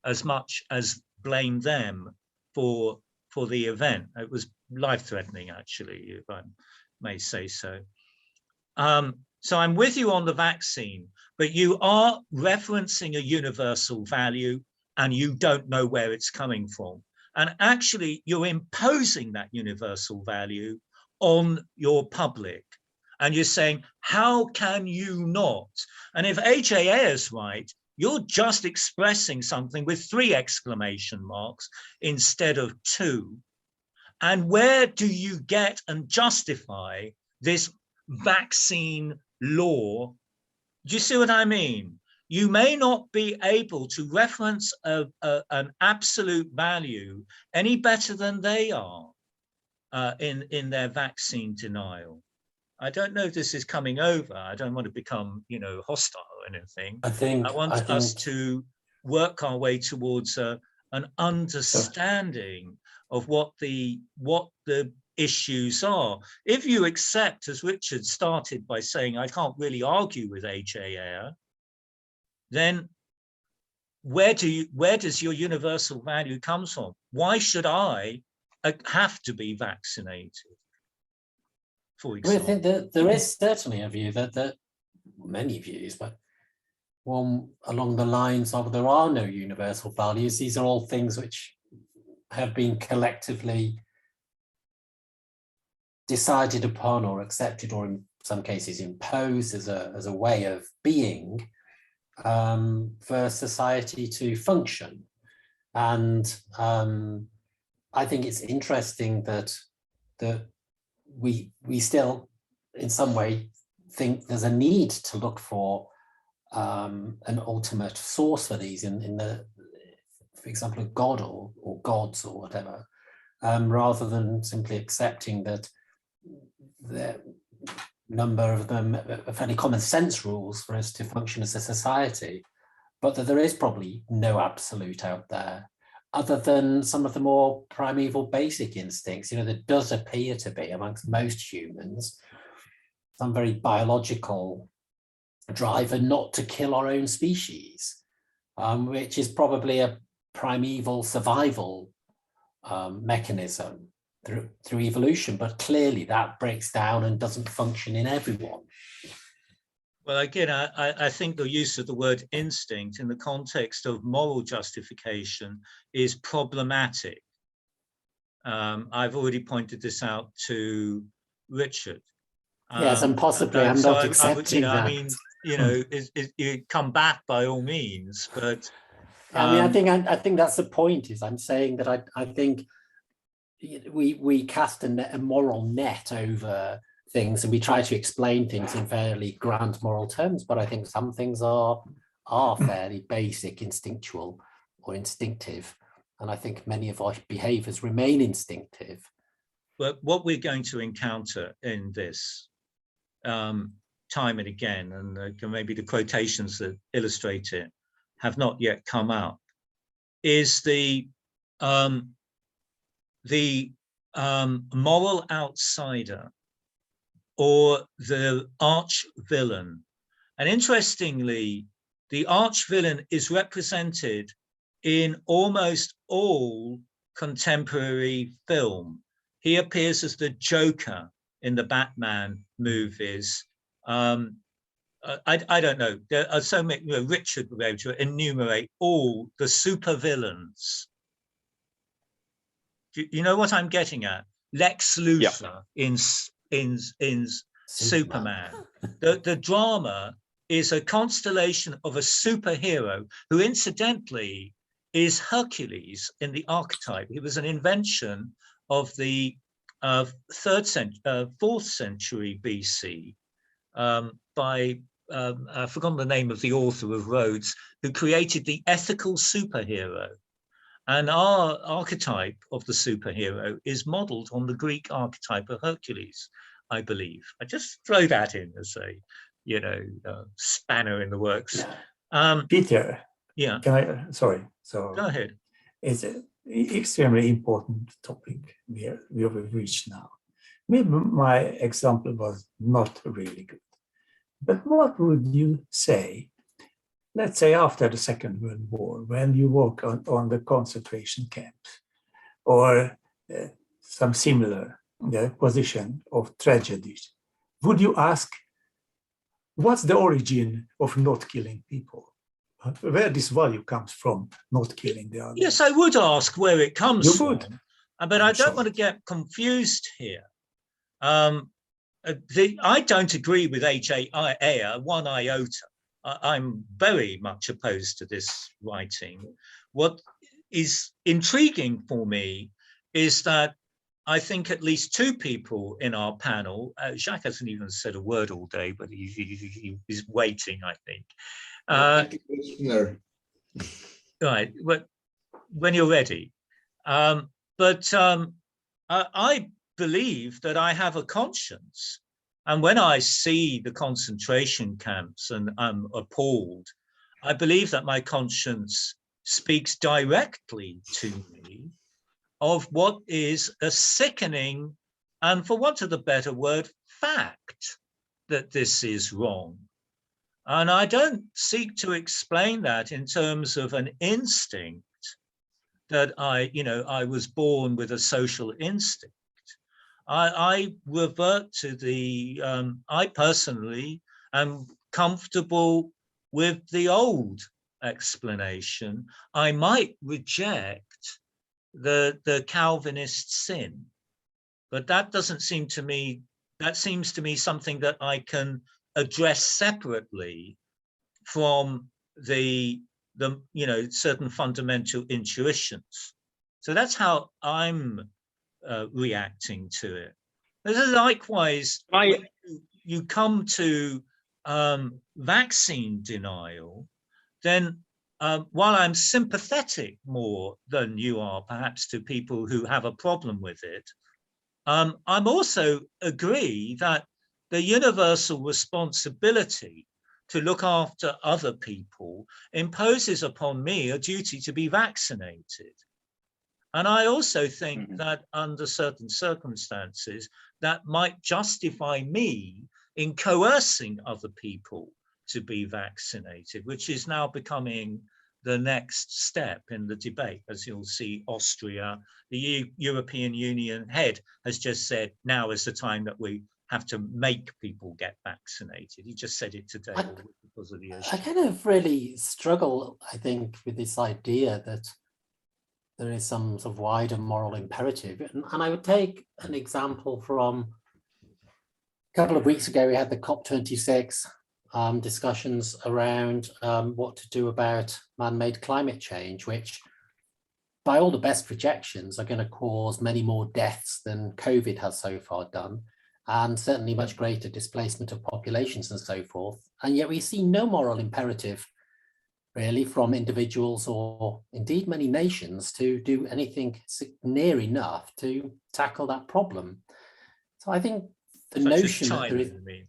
as much as blame them for the event. It was life-threatening, actually, if I may say so. So I'm with you on the vaccine, but you are referencing a universal value and you don't know where it's coming from. And actually, you're imposing that universal value on your public. And you're saying, how can you not? And if AJA is right, you're just expressing something with 3 exclamation marks instead of 2. And where do you get and justify this vaccine law? Do you see what I mean? You may not be able to reference an absolute value any better than they are in their vaccine denial. I don't know if this is coming over. I don't want to become, hostile or anything. I want us to work our way towards an understanding of what the issues are. If you accept, as Richard started by saying, I can't really argue with HAR, then where does your universal value come from? Why should I have to be vaccinated? For example. I think that there is certainly a view that many views, but one along the lines of there are no universal values. These are all things which have been collectively decided upon or accepted, or in some cases imposed as a way of being for society to function. And I think it's interesting that we still, in some way, think there's a need to look for an ultimate source for these in the, for example, of God or gods or whatever, rather than simply accepting that the number of them are fairly common sense rules for us to function as a society, but that there is probably no absolute out there, other than some of the more primeval basic instincts. There does appear to be amongst most humans some very biological drive not to kill our own species, which is probably a primeval survival mechanism through evolution, but clearly that breaks down and doesn't function in everyone. Well, again, I think the use of the word instinct in the context of moral justification is problematic. I've already pointed this out to Richard. Yes, and possibly I'm not accepting that. I mean, you come back by all means, but I think that's the point. Is I'm saying that I think we cast a moral net over things, and we try to explain things in fairly grand moral terms, but I think some things are fairly basic, instinctual, or instinctive. And I think many of our behaviors remain instinctive. But what we're going to encounter in this time and again, and maybe the quotations that illustrate it have not yet come out, is the moral outsider or the arch villain. And interestingly, the arch villain is represented in almost all contemporary film. He appears as the Joker in the Batman movies. I don't know. There are so many. Richard will be able to enumerate all the supervillains. You know what I'm getting at? Lex Luthor in Superman. The drama is a constellation of a superhero who, incidentally, is Hercules in the archetype. He was an invention of the 4th century BC by I've forgotten the name of the author of Rhodes, who created the ethical superhero. And our archetype of the superhero is modeled on the Greek archetype of Hercules, I believe. I just throw that in as a, spanner in the works. Peter, yeah. Sorry. So go ahead. It's an extremely important topic we have reached now. Maybe my example was not really good. But what would you say, let's say after the Second World War, when you work on the concentration camps or some similar position of tragedies, would you ask, what's the origin of not killing people? Where this value comes from, not killing the others? Yes, I would ask where it comes from. Would. But I don't want to get confused here. I don't agree with H.A. one iota. I'm very much opposed to this writing. What is intriguing for me is that I think at least two people in our panel, Jacques hasn't even said a word all day, but he's waiting, I think. Right, but when you're ready. I believe that I have a conscience. And when I see the concentration camps and I'm appalled, I believe that my conscience speaks directly to me of what is a sickening, and for want of a better word, fact that this is wrong. And I don't seek to explain that in terms of an instinct that I was born with a social instinct. I revert to the, I personally am comfortable with the old explanation. I might reject the Calvinist sin, but that doesn't seem to me, that seems to me something that I can address separately from the certain fundamental intuitions. So that's how I'm reacting to it. Likewise, when you come to vaccine denial, then while I'm sympathetic more than you are perhaps to people who have a problem with it, I'm also agree that the universal responsibility to look after other people imposes upon me a duty to be vaccinated. And I also think that under certain circumstances, that might justify me in coercing other people to be vaccinated, which is now becoming the next step in the debate. As you'll see, Austria, the European Union head has just said, now is the time that we have to make people get vaccinated. He just said it today because of the issue. I kind of really struggle, I think, with this idea that there is some sort of wider moral imperative. And I would take an example from a couple of weeks ago, we had the COP26 discussions around what to do about man-made climate change, which by all the best projections are going to cause many more deaths than COVID has so far done, and certainly much greater displacement of populations and so forth. And yet we see no moral imperative really, from individuals or indeed many nations to do anything near enough to tackle that problem. So I think the Such as notion China, that there is, you mean?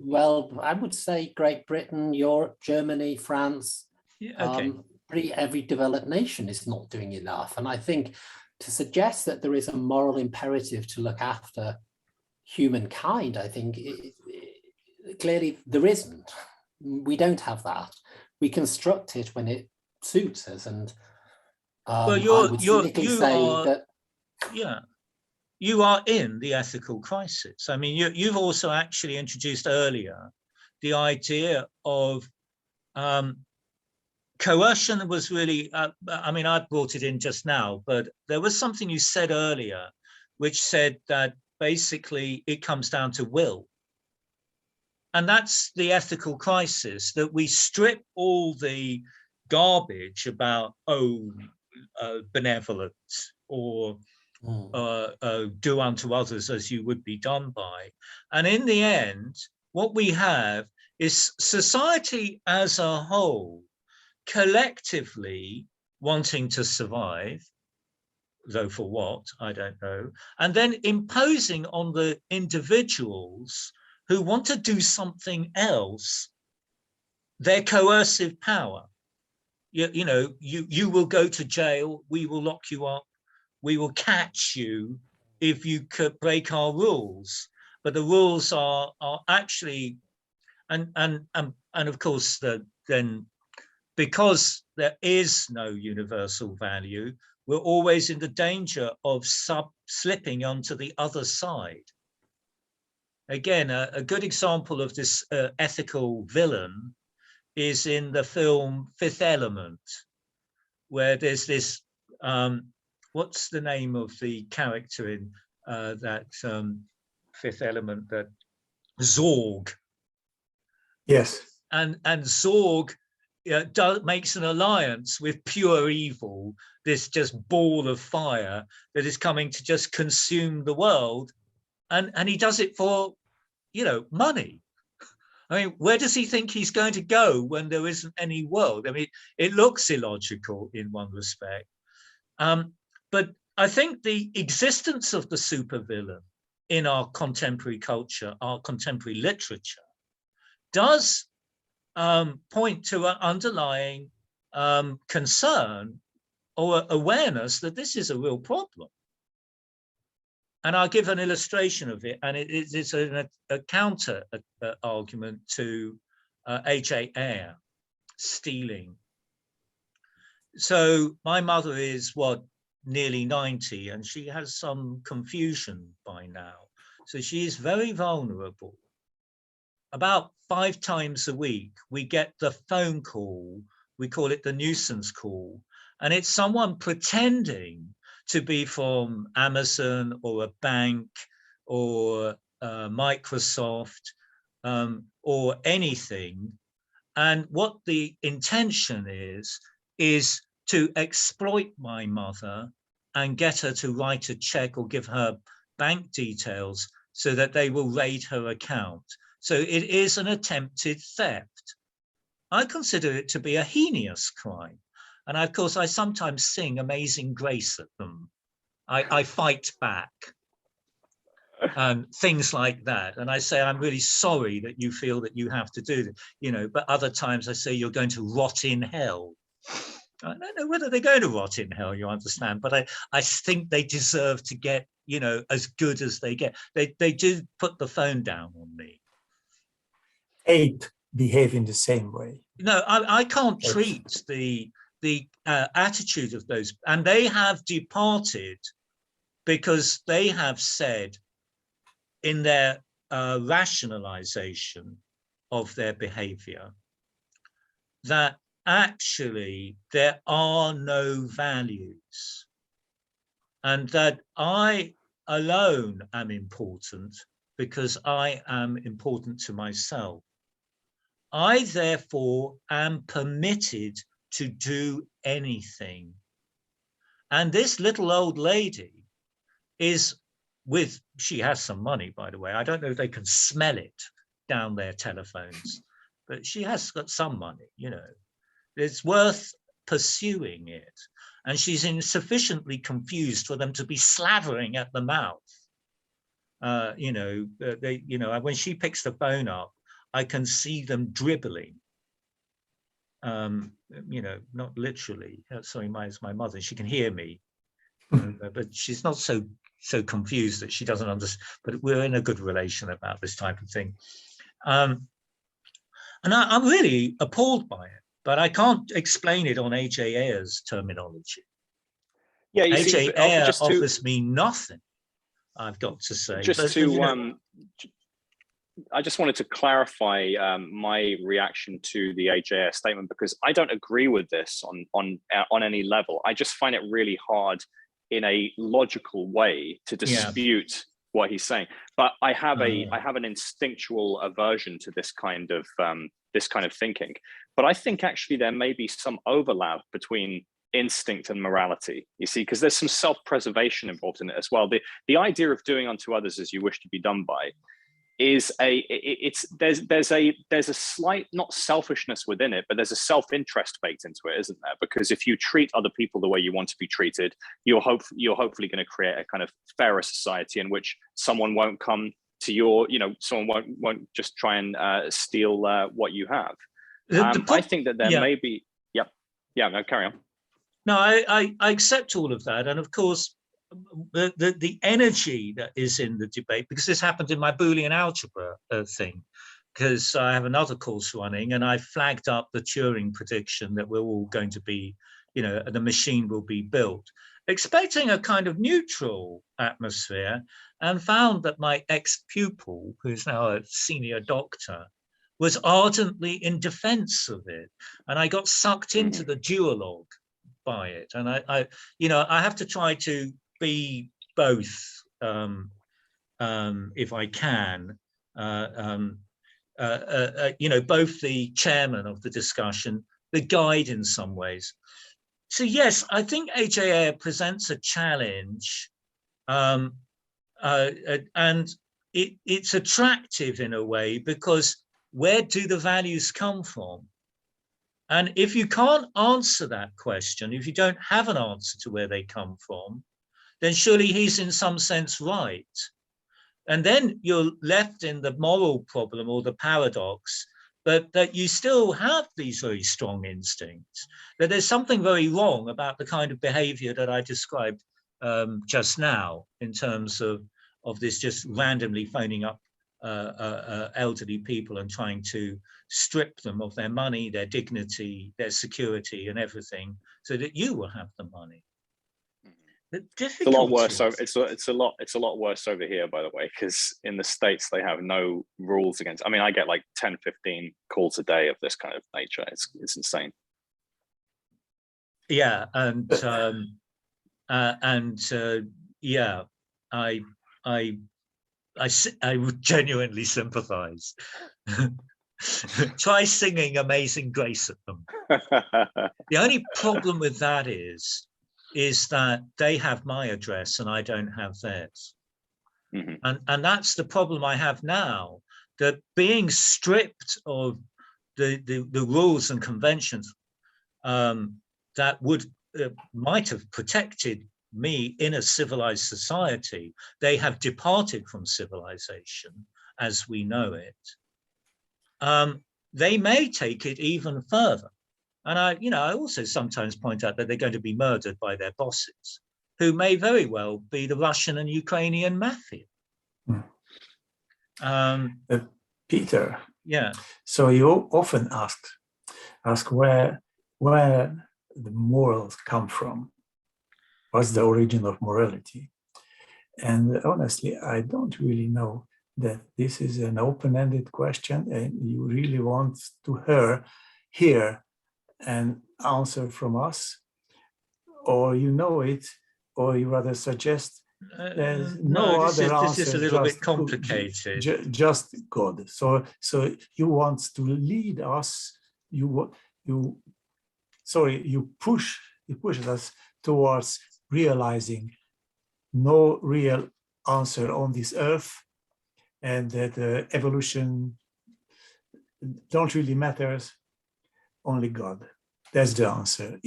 well, I would say Great Britain, Europe, Germany, France, Yeah, okay. pretty every developed nation is not doing enough. And I think to suggest that there is a moral imperative to look after humankind, I think clearly there isn't. We don't have that. We construct it when it suits us. And Well, I would cynically say that. Yeah, you are in the ethical crisis. I mean, you've also actually introduced earlier the idea of coercion was really, I mean, I brought it in just now, but there was something you said earlier, which said that basically it comes down to will. And that's the ethical crisis, that we strip all the garbage about, benevolence or do unto others as you would be done by. And in the end, what we have is society as a whole collectively wanting to survive, though for what, I don't know, and then imposing on the individuals who want to do something else their coercive power. You know, you will go to jail, we will lock you up, we will catch you if you could break our rules. But the rules are actually, and of course, then because there is no universal value, we're always in the danger of slipping onto the other side. Again, a good example of this ethical villain is in the film Fifth Element, where there's this, what's the name of the character in that Fifth Element, that Zorg? Yes. And Zorg makes an alliance with pure evil, this just ball of fire that is coming to just consume the world. And he does it for, you know, money. I mean, where does he think he's going to go when there isn't any world? I mean, it looks illogical in one respect. But I think the existence of the supervillain in our contemporary culture, our contemporary literature, does point to an underlying concern or awareness that this is a real problem. And I'll give an illustration of it, and it's a counter argument to H.A. Eyre, stealing. So my mother is, nearly 90, and she has some confusion by now. So she is very vulnerable. About 5 times a week, we get the phone call, we call it the nuisance call, and it's someone pretending to be from Amazon or a bank or Microsoft or anything. And what the intention is to exploit my mother and get her to write a check or give her bank details so that they will raid her account. So it is an attempted theft. I consider it to be a heinous crime. And of course, I sometimes sing Amazing Grace at them. I fight back and things like that. And I say, I'm really sorry that you feel that you have to do that, you know, but other times I say, you're going to rot in hell. I don't know whether they're going to rot in hell, you understand, but I think they deserve to get, you know, as good as they get. They do put the phone down on me. 8 behave in the same way. No, I can't treat the attitude of those, and they have departed because they have said in their rationalization of their behavior that actually there are no values and that I alone am important because I am important to myself. I therefore am permitted to do anything. And this little old lady is she has some money, by the way. I don't know if they can smell it down their telephones, but she has got some money, you know. It's worth pursuing it. And she's insufficiently confused for them to be slavering at the mouth. You know, when she picks the phone up, I can see them dribbling. You know, not literally. Sorry, it's my mother. She can hear me, but she's not so confused that she doesn't understand. But we're in a good relation about this type of thing. And I'm really appalled by it, but I can't explain it on H.A. Ayer's terminology. Yeah, H.A. Ayer offers me nothing, I've got to say. I just wanted to clarify my reaction to the H.A. statement, because I don't agree with this on any level. I just find it really hard in a logical way to dispute what he's saying. But I have an instinctual aversion to this kind of thinking. But I think actually there may be some overlap between instinct and morality, you see, because there's some self-preservation involved in it as well. The idea of doing unto others as you wish to be done by is there's a slight, not selfishness within it, but there's a self-interest baked into it, isn't there? Because if you treat other people the way you want to be treated, you're hopefully going to create a kind of fairer society in which someone won't come to someone won't just try and steal what you have. I think that there may be, no, carry on. No, I accept all of that, and of course, the energy that is in the debate, because this happened in my Boolean algebra thing, because I have another course running, and I flagged up the Turing prediction that we're all going to be, you know, the machine will be built, expecting a kind of neutral atmosphere, and found that my ex-pupil, who's now a senior doctor, was ardently in defense of it, and I got sucked into the duologue by it, and I have to try to be both, if I can, both the chairman of the discussion, the guide in some ways. So yes, I think H.A. Ayer presents a challenge, and it's attractive in a way, because where do the values come from? And if you can't answer that question, if you don't have an answer to where they come from, then surely he's in some sense right. And then you're left in the moral problem or the paradox, but that you still have these very strong instincts, that there's something very wrong about the kind of behavior that I described just now, in terms of this just randomly phoning up elderly people and trying to strip them of their money, their dignity, their security, and everything, so that you will have the money. It's a lot worse. So it's a lot worse over here, by the way, because in the States they have no rules against. I mean, I get like 10, 15 calls a day of this kind of nature. It's insane. Yeah, and I would genuinely sympathize. Try singing Amazing Grace at them. The only problem with that is that they have my address and I don't have theirs. Mm-hmm. And that's the problem I have now, that being stripped of the rules and conventions that might have protected me in a civilized society, they have departed from civilization as we know it. They may take it even further. And I also sometimes point out that they're going to be murdered by their bosses, who may very well be the Russian and Ukrainian mafia. Peter. Yeah. So you often ask where the morals come from. What's the origin of morality? And honestly, I don't really know that this is an open-ended question, and you really want to hear an answer from us, or you know it, or you rather suggest there's no other answer. This is a little bit complicated. Just God. So you want to lead us. You push us towards realizing no real answer on this earth, and that evolution don't really matters, only God. That's the answer.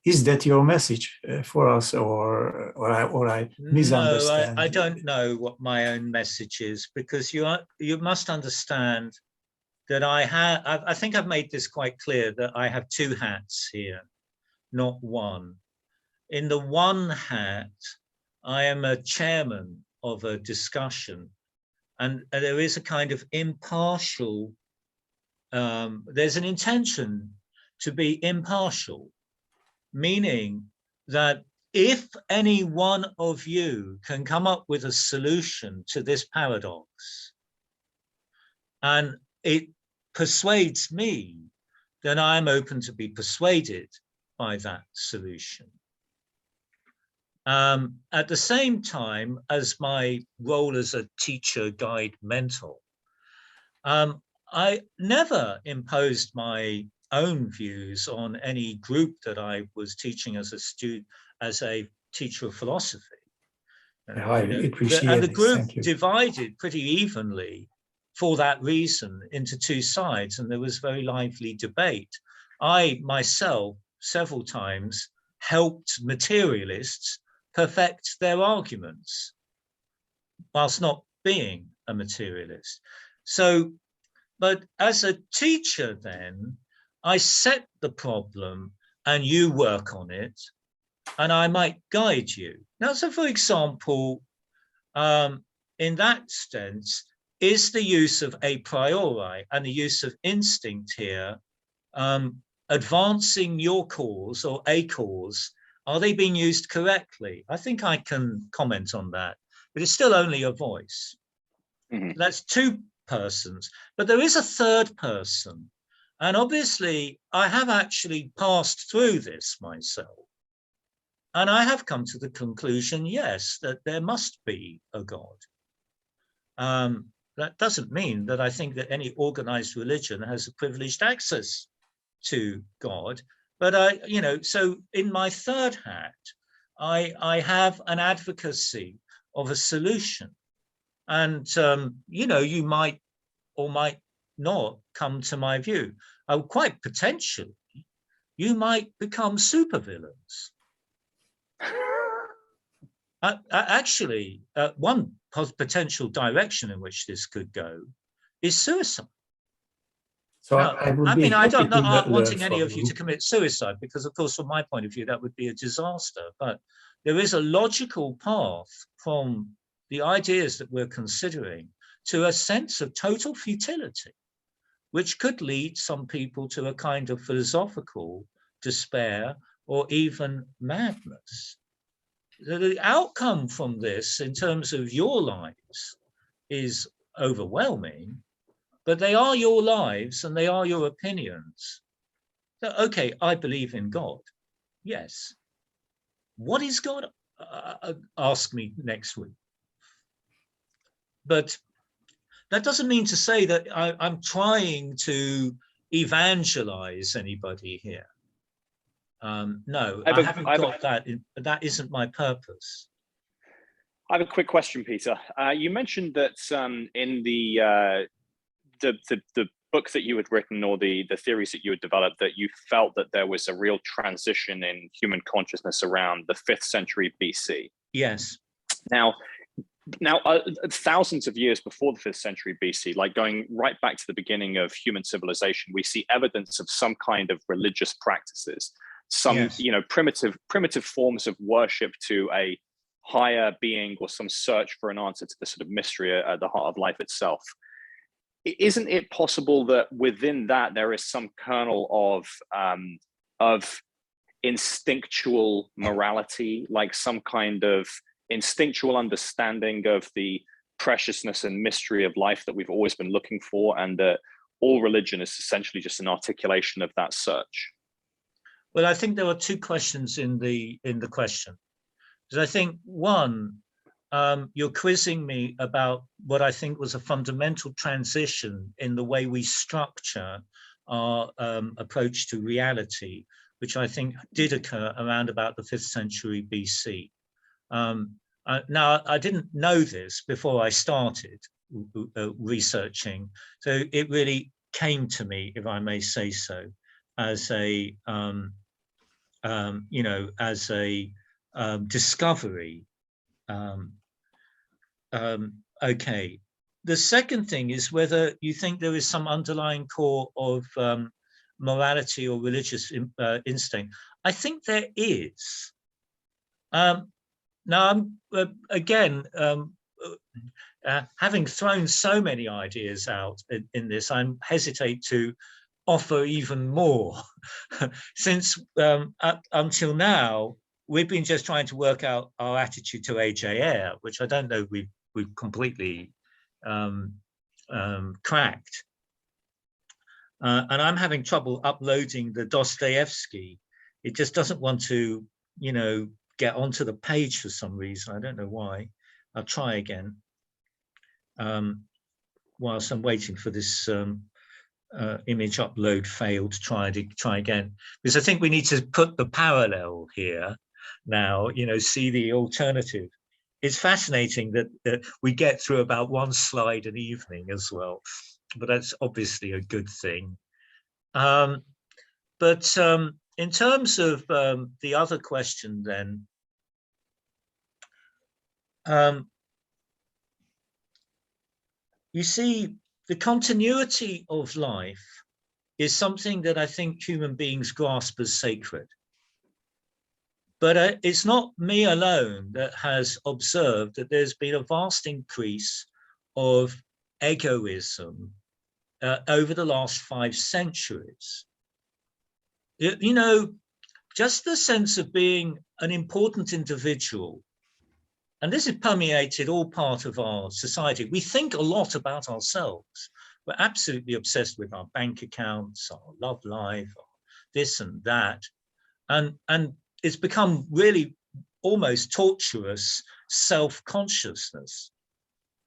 Is that your message for us, or I misunderstand? No, I don't know what my own message is, because you must understand that I think I've made this quite clear, that I have two hats here, not one. In the one hat, I am a chairman of a discussion, and there is a kind of impartial, there's an intention to be impartial, meaning that if any one of you can come up with a solution to this paradox, and it persuades me, then I'm open to be persuaded by that solution. At the same time, as my role as a teacher, guide, mentor, I never imposed my own views on any group that I was teaching as a student, as a teacher of philosophy. I appreciate and the this. group Thank you. divided pretty evenly for that reason into two sides, and there was very lively debate. I myself several times helped materialists perfect their arguments whilst not being a materialist. So, but as a teacher then, I set the problem and you work on it, and I might guide you. Now, so for example, in that sense, is the use of a priori and the use of instinct here advancing your cause or a cause? Are they being used correctly? I think I can comment on that, but it's still only a voice. Mm-hmm. That's two persons, but there is a third person. And obviously, I have actually passed through this myself. And I have come to the conclusion, yes, that there must be a God. That doesn't mean that I think that any organized religion has a privileged access to God. But so in my third hat, I have an advocacy of a solution. And, you might or might not come to my view. Quite potentially, you might become supervillains. Actually, one potential direction in which this could go is suicide. So now, I don't know, I'm wanting any of you to commit suicide, because of course, from my point of view, that would be a disaster. But there is a logical path from the ideas that we're considering to a sense of total futility, which could lead some people to a kind of philosophical despair or even madness. The outcome from this in terms of your lives is overwhelming, but they are your lives and they are your opinions. So, okay, I believe in God. Yes. What is God? Ask me next week. But that doesn't mean to say that I'm trying to evangelize anybody here. No, I haven't got that. That isn't my purpose. I have a quick question, Peter. You mentioned that in the book that you had written, or the theories that you had developed, that you felt that there was a real transition in human consciousness around the 5th century BC. Yes. Now, thousands of years before the 5th century BC, like going right back to the beginning of human civilization, we see evidence of some kind of religious practices, some yes. primitive forms of worship to a higher being, or some search for an answer to the sort of mystery at the heart of life itself. Isn't it possible that within that there is some kernel of instinctual morality, like some kind of instinctual understanding of the preciousness and mystery of life that we've always been looking for, and that all religion is essentially just an articulation of that search? Well, I think there are two questions in the question. Because I think one, you're quizzing me about what I think was a fundamental transition in the way we structure our approach to reality, which I think did occur around about the 5th century BC. Now, I didn't know this before I started researching, so it really came to me, if I may say so, as a as a discovery. Okay. The second thing is whether you think there is some underlying core of morality or religious instinct. I think there is. Now, I'm again, having thrown so many ideas out in this, I hesitate to offer even more, since until now, we've been just trying to work out our attitude to AJR, which I don't know we've completely cracked. And I'm having trouble uploading the Dostoyevsky. It just doesn't want to, get onto the page for some reason. I don't know why. I'll try again whilst I'm waiting for this image upload failed to try again, because I think we need to put the parallel here now, see the alternative. It's fascinating that we get through about one slide an evening as well, but that's obviously a good thing. But in terms of the other question then, you see, the continuity of life is something that I think human beings grasp as sacred. But it's not me alone that has observed that there's been a vast increase of egoism over the last 5 centuries. Just the sense of being an important individual, and this has permeated all part of our society. We think a lot about ourselves. We're absolutely obsessed with our bank accounts, our love life, this and that. And it's become really almost tortuous self-consciousness.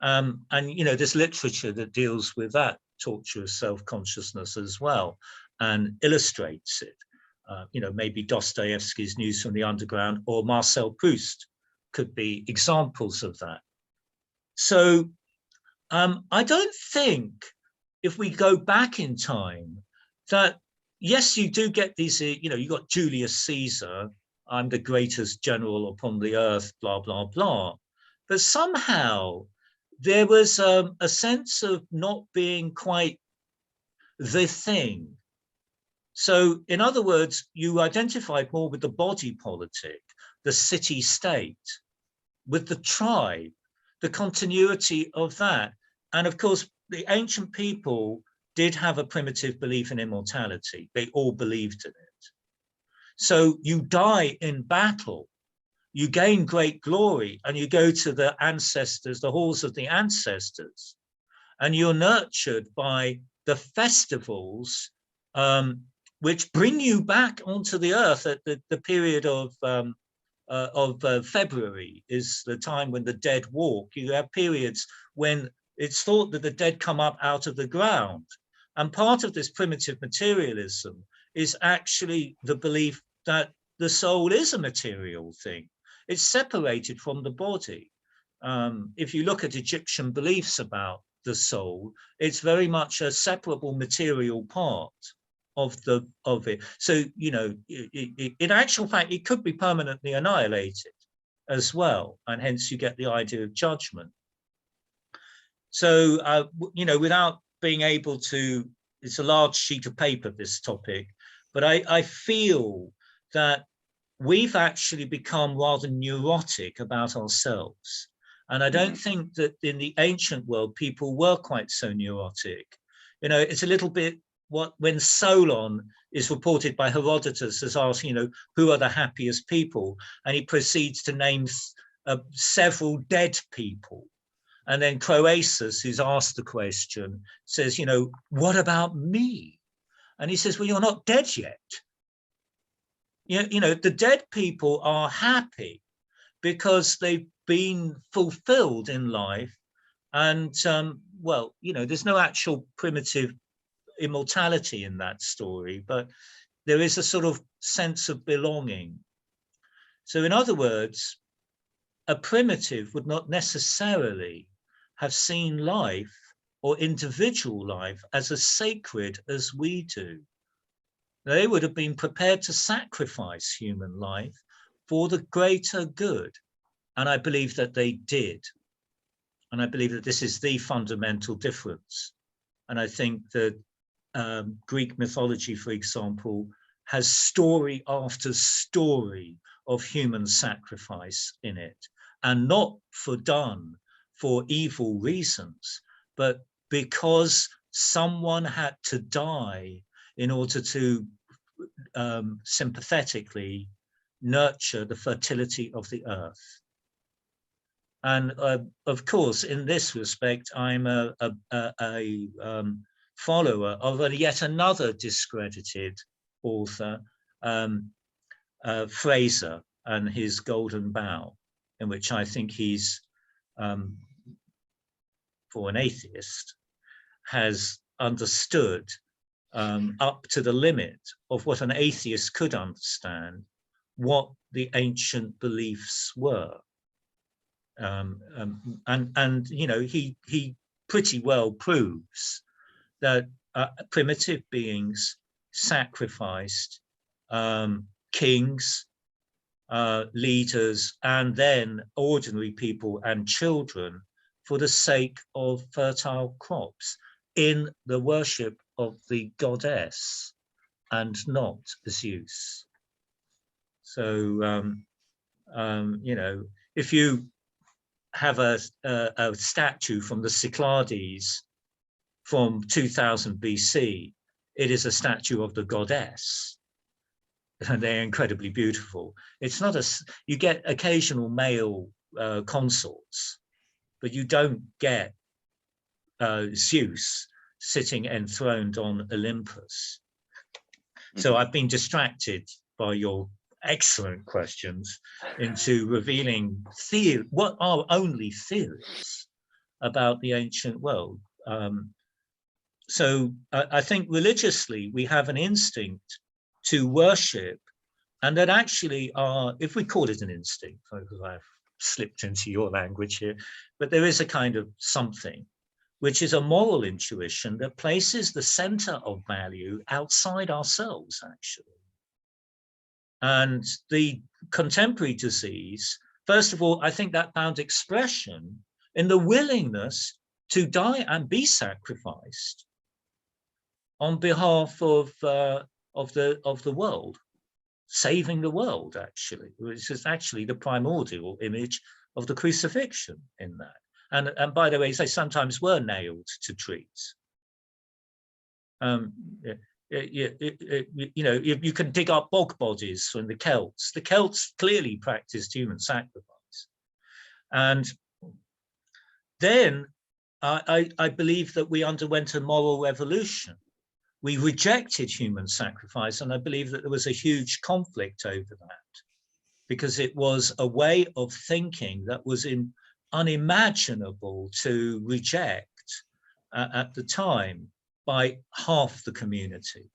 And, there's literature that deals with that tortuous self-consciousness as well and illustrates it. Maybe Dostoyevsky's News from the Underground or Marcel Proust could be examples of that. So I don't think, if we go back in time, that yes, you do get these, you got Julius Caesar, I'm the greatest general upon the earth, blah, blah, blah. But somehow there was a sense of not being quite the thing. So in other words, you identified more with the body politic, the city state, with the tribe, the continuity of that. And of course, the ancient people did have a primitive belief in immortality. They all believed in it. So you die in battle, you gain great glory, and you go to the ancestors, the halls of the ancestors, and you're nurtured by the festivals, which bring you back onto the earth at the period of February is the time when the dead walk. You have periods when it's thought that the dead come up out of the ground. And part of this primitive materialism is actually the belief that the soul is a material thing. It's separated from the body. If you look at Egyptian beliefs about the soul, it's very much a separable material part of it. So, in actual fact, it could be permanently annihilated as well. And hence you get the idea of judgment. So, without being able to, it's a large sheet of paper, this topic, but I feel that we've actually become rather neurotic about ourselves. And I don't think that in the ancient world, people were quite so neurotic. It's a little bit when Solon is reported by Herodotus as asking, who are the happiest people? And he proceeds to name several dead people. And then Croesus, who's asked the question, says, what about me? And he says, well, you're not dead yet. The dead people are happy because they've been fulfilled in life. And, there's no actual primitive immortality in that story, but there is a sort of sense of belonging. So in other words, a primitive would not necessarily have seen life or individual life as sacred as we do. They would have been prepared to sacrifice human life for the greater good. And I believe that they did. And I believe that this is the fundamental difference. And I think that Greek mythology, for example, has story after story of human sacrifice in it, and not for evil reasons, but because someone had to die in order to sympathetically nurture the fertility of the earth. And of course, in this respect, I'm a follower of yet another discredited author, Fraser, and his Golden Bough, in which I think he's, for an atheist, has understood up to the limit of what an atheist could understand, what the ancient beliefs were. And you know, he pretty well proves that primitive beings sacrificed kings, leaders, and then ordinary people and children for the sake of fertile crops in the worship of the goddess and not Zeus. So, you know, if you have a statue from the Cyclades from 2000 BC, it is a statue of the goddess, and they're incredibly beautiful. It's not you get occasional male consorts, but you don't get Zeus sitting enthroned on Olympus. So I've been distracted by your excellent questions into revealing what are only theories about the ancient world. So I think religiously we have an instinct to worship, and that actually if we call it an instinct, because I've slipped into your language here, but there is a kind of something which is a moral intuition that places the center of value outside ourselves, actually. And the contemporary disease, first of all, I think that found expression in the willingness to die and be sacrificed on behalf of the world, saving the world, actually, which is actually the primordial image of the crucifixion in that. And by the way, they sometimes were nailed to trees. You know, you can dig up bog bodies from the Celts. The Celts clearly practiced human sacrifice. And then I believe that we underwent a moral revolution. We rejected human sacrifice, and I believe that there was a huge conflict over that, because it was a way of thinking that was unimaginable to reject at the time by half the community.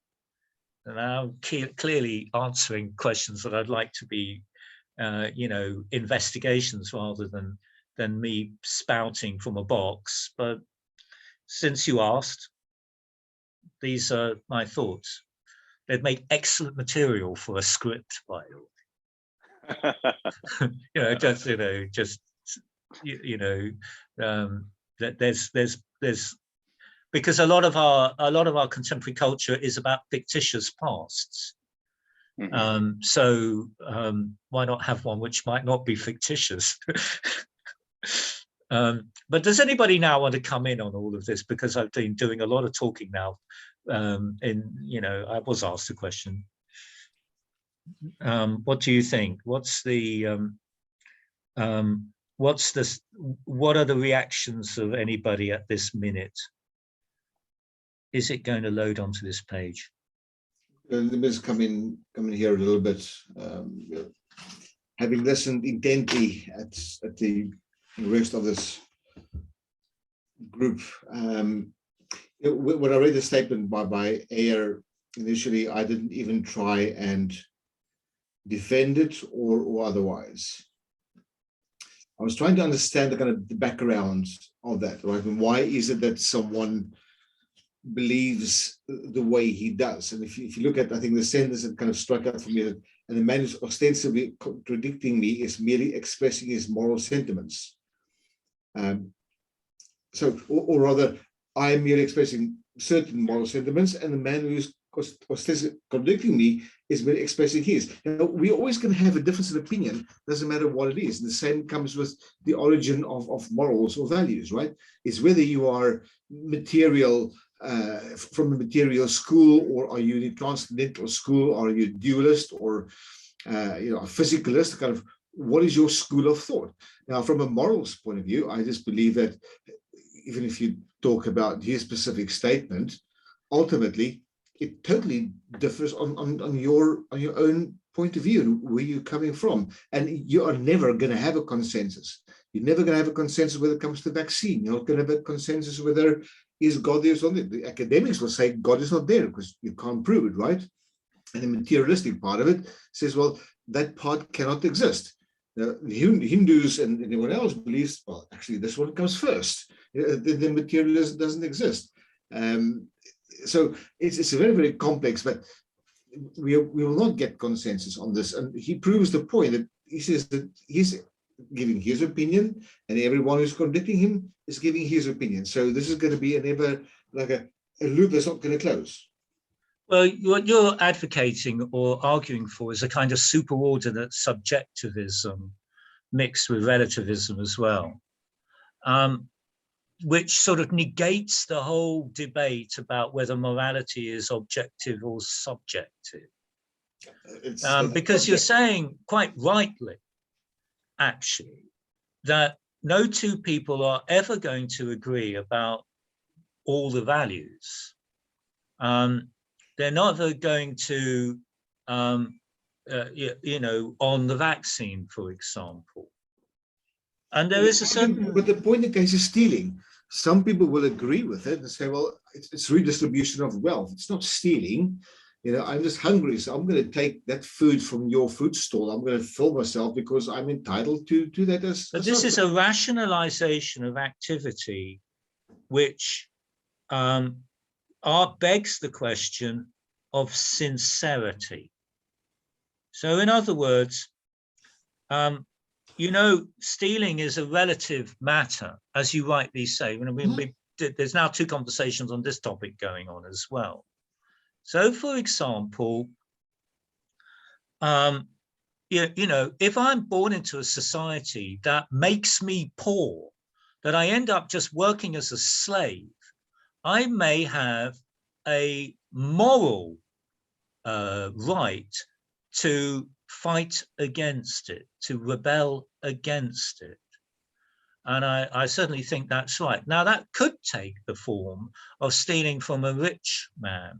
And I'm clearly answering questions that I'd like to be, you know, investigations rather than me spouting from a box. But since you asked, these are my thoughts. They'd make excellent material for a script, by the way. You know, that there's because a lot of our contemporary culture is about fictitious pasts. So why not have one which might not be fictitious? But does anybody now want to come in on all of this? Because I've been doing a lot of talking now. You know, I was asked a question. What do you think? What are the reactions of anybody at this minute? Is it going to load onto this page? Let me just come in here a little bit. Having listened intently at the rest of this group, when I read the statement by Ayer initially, I didn't even try and defend it or otherwise. I was trying to understand the kind of the background of that, right? And why is it that someone believes the way he does? And if you look at, I think the sentence that kind of struck out for me, that, and the man who's ostensibly contradicting me is merely expressing his moral sentiments. Or rather, I am merely expressing certain moral sentiments, and the man who's ostensibly contradicting me is merely expressing his. Now, we're always going to have a difference in opinion, doesn't matter what it is. And the same comes with the origin of morals or values, right? It's whether you are material, from a material school, or are you in a transcendental school, or are you a dualist, or a physicalist, kind of, what is your school of thought? Now, from a morals point of view, I just believe that even if you talk about his specific statement, ultimately, it totally differs on your own point of view and where you're coming from. And you are never going to have a consensus. You're never going to have a consensus when it comes to vaccine. You're not going to have a consensus whether is God there or not. The academics will say God is not there because you can't prove it, right? And the materialistic part of it says, well, that part cannot exist. Now, the Hindus and anyone else believes, well, actually, this one comes first. The materialism doesn't exist. So it's a very, very complex, but we will not get consensus on this. And he proves the point that he says that he's giving his opinion, and everyone who's contradicting him is giving his opinion. So this is going to be a loop that's not going to close. Well, what you're advocating or arguing for is a kind of superordinate subjectivism mixed with relativism as well, which sort of negates the whole debate about whether morality is objective or subjective. Because you're saying quite rightly, actually, that no two people are ever going to agree about all the values. They're never going to, on the vaccine, for example. And there is a certain... But the point in the case is stealing. Some people will agree with it and say, well, it's redistribution of wealth. It's not stealing. I'm just hungry, so I'm going to take that food from your food stall. I'm going to fill myself because I'm entitled to that. But this is a rationalization of activity, which begs the question of sincerity. So in other words, stealing is a relative matter, as you rightly say. There's now two conversations on this topic going on as well. So, for example, if I'm born into a society that makes me poor, that I end up just working as a slave, I may have a moral right to fight against it, to rebel against it. And I certainly think that's right. Now, that could take the form of stealing from a rich man.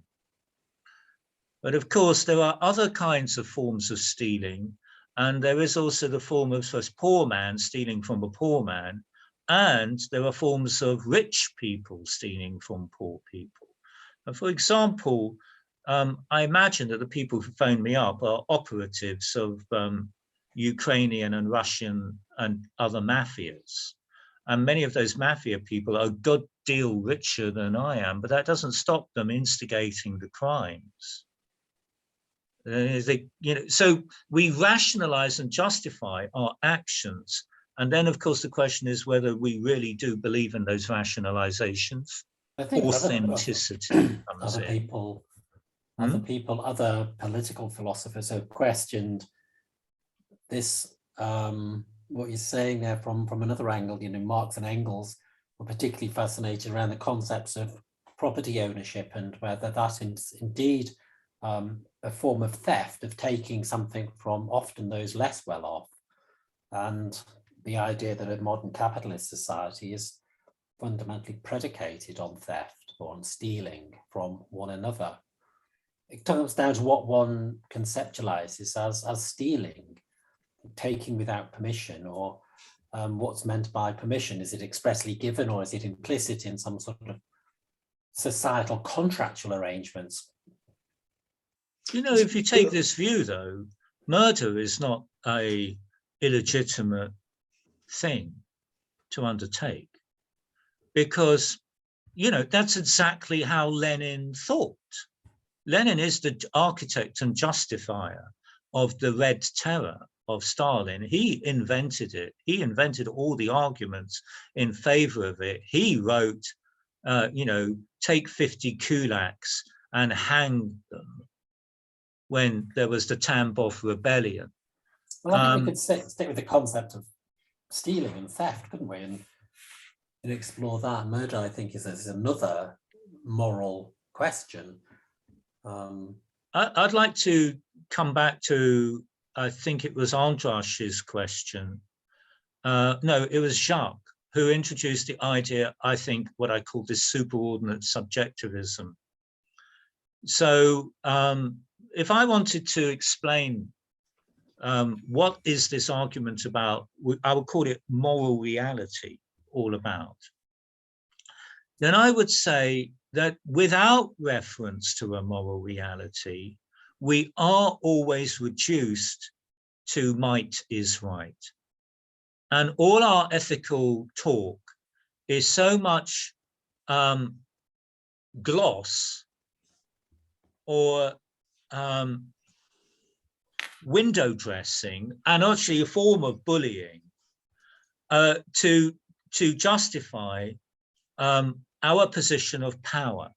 But of course, there are other kinds of forms of stealing. And there is also the form of a poor man stealing from a poor man. And there are forms of rich people stealing from poor people. And for example, I imagine that the people who phone me up are operatives of Ukrainian and Russian and other mafias. And many of those mafia people are a good deal richer than I am, but that doesn't stop them instigating the crimes. So we rationalize and justify our actions. And then, of course, the question is whether we really do believe in those rationalizations. I think authenticity comes in. Other political philosophers have questioned this, what you're saying there from another angle. Marx and Engels were particularly fascinated around the concepts of property ownership and whether that is indeed a form of theft, of taking something from often those less well off. And the idea that a modern capitalist society is fundamentally predicated on theft or on stealing from one another. It comes down to what one conceptualizes as stealing, taking without permission, or what's meant by permission. Is it expressly given, or is it implicit in some sort of societal contractual arrangements? If you take this view, though, murder is not an illegitimate thing to undertake. because, you know, that's exactly how Lenin thought. Lenin is the architect and justifier of the Red Terror of Stalin. He invented it. He invented all the arguments in favor of it. He wrote, you know, take 50 kulaks and hang them when there was the Tambov rebellion. Well, I think we could stick with the concept of stealing and theft, couldn't we? And explore that. Murder, I think, is another moral question. I'd like to come back to, I think it was Andrash's question. No, it was Jacques who introduced the idea, I think, what I call this superordinate subjectivism. So if I wanted to explain what is this argument about, I would call it moral reality all about, then I would say that without reference to a moral reality, we are always reduced to might is right. And all our ethical talk is so much gloss or window dressing, and actually a form of bullying to justify our position of power.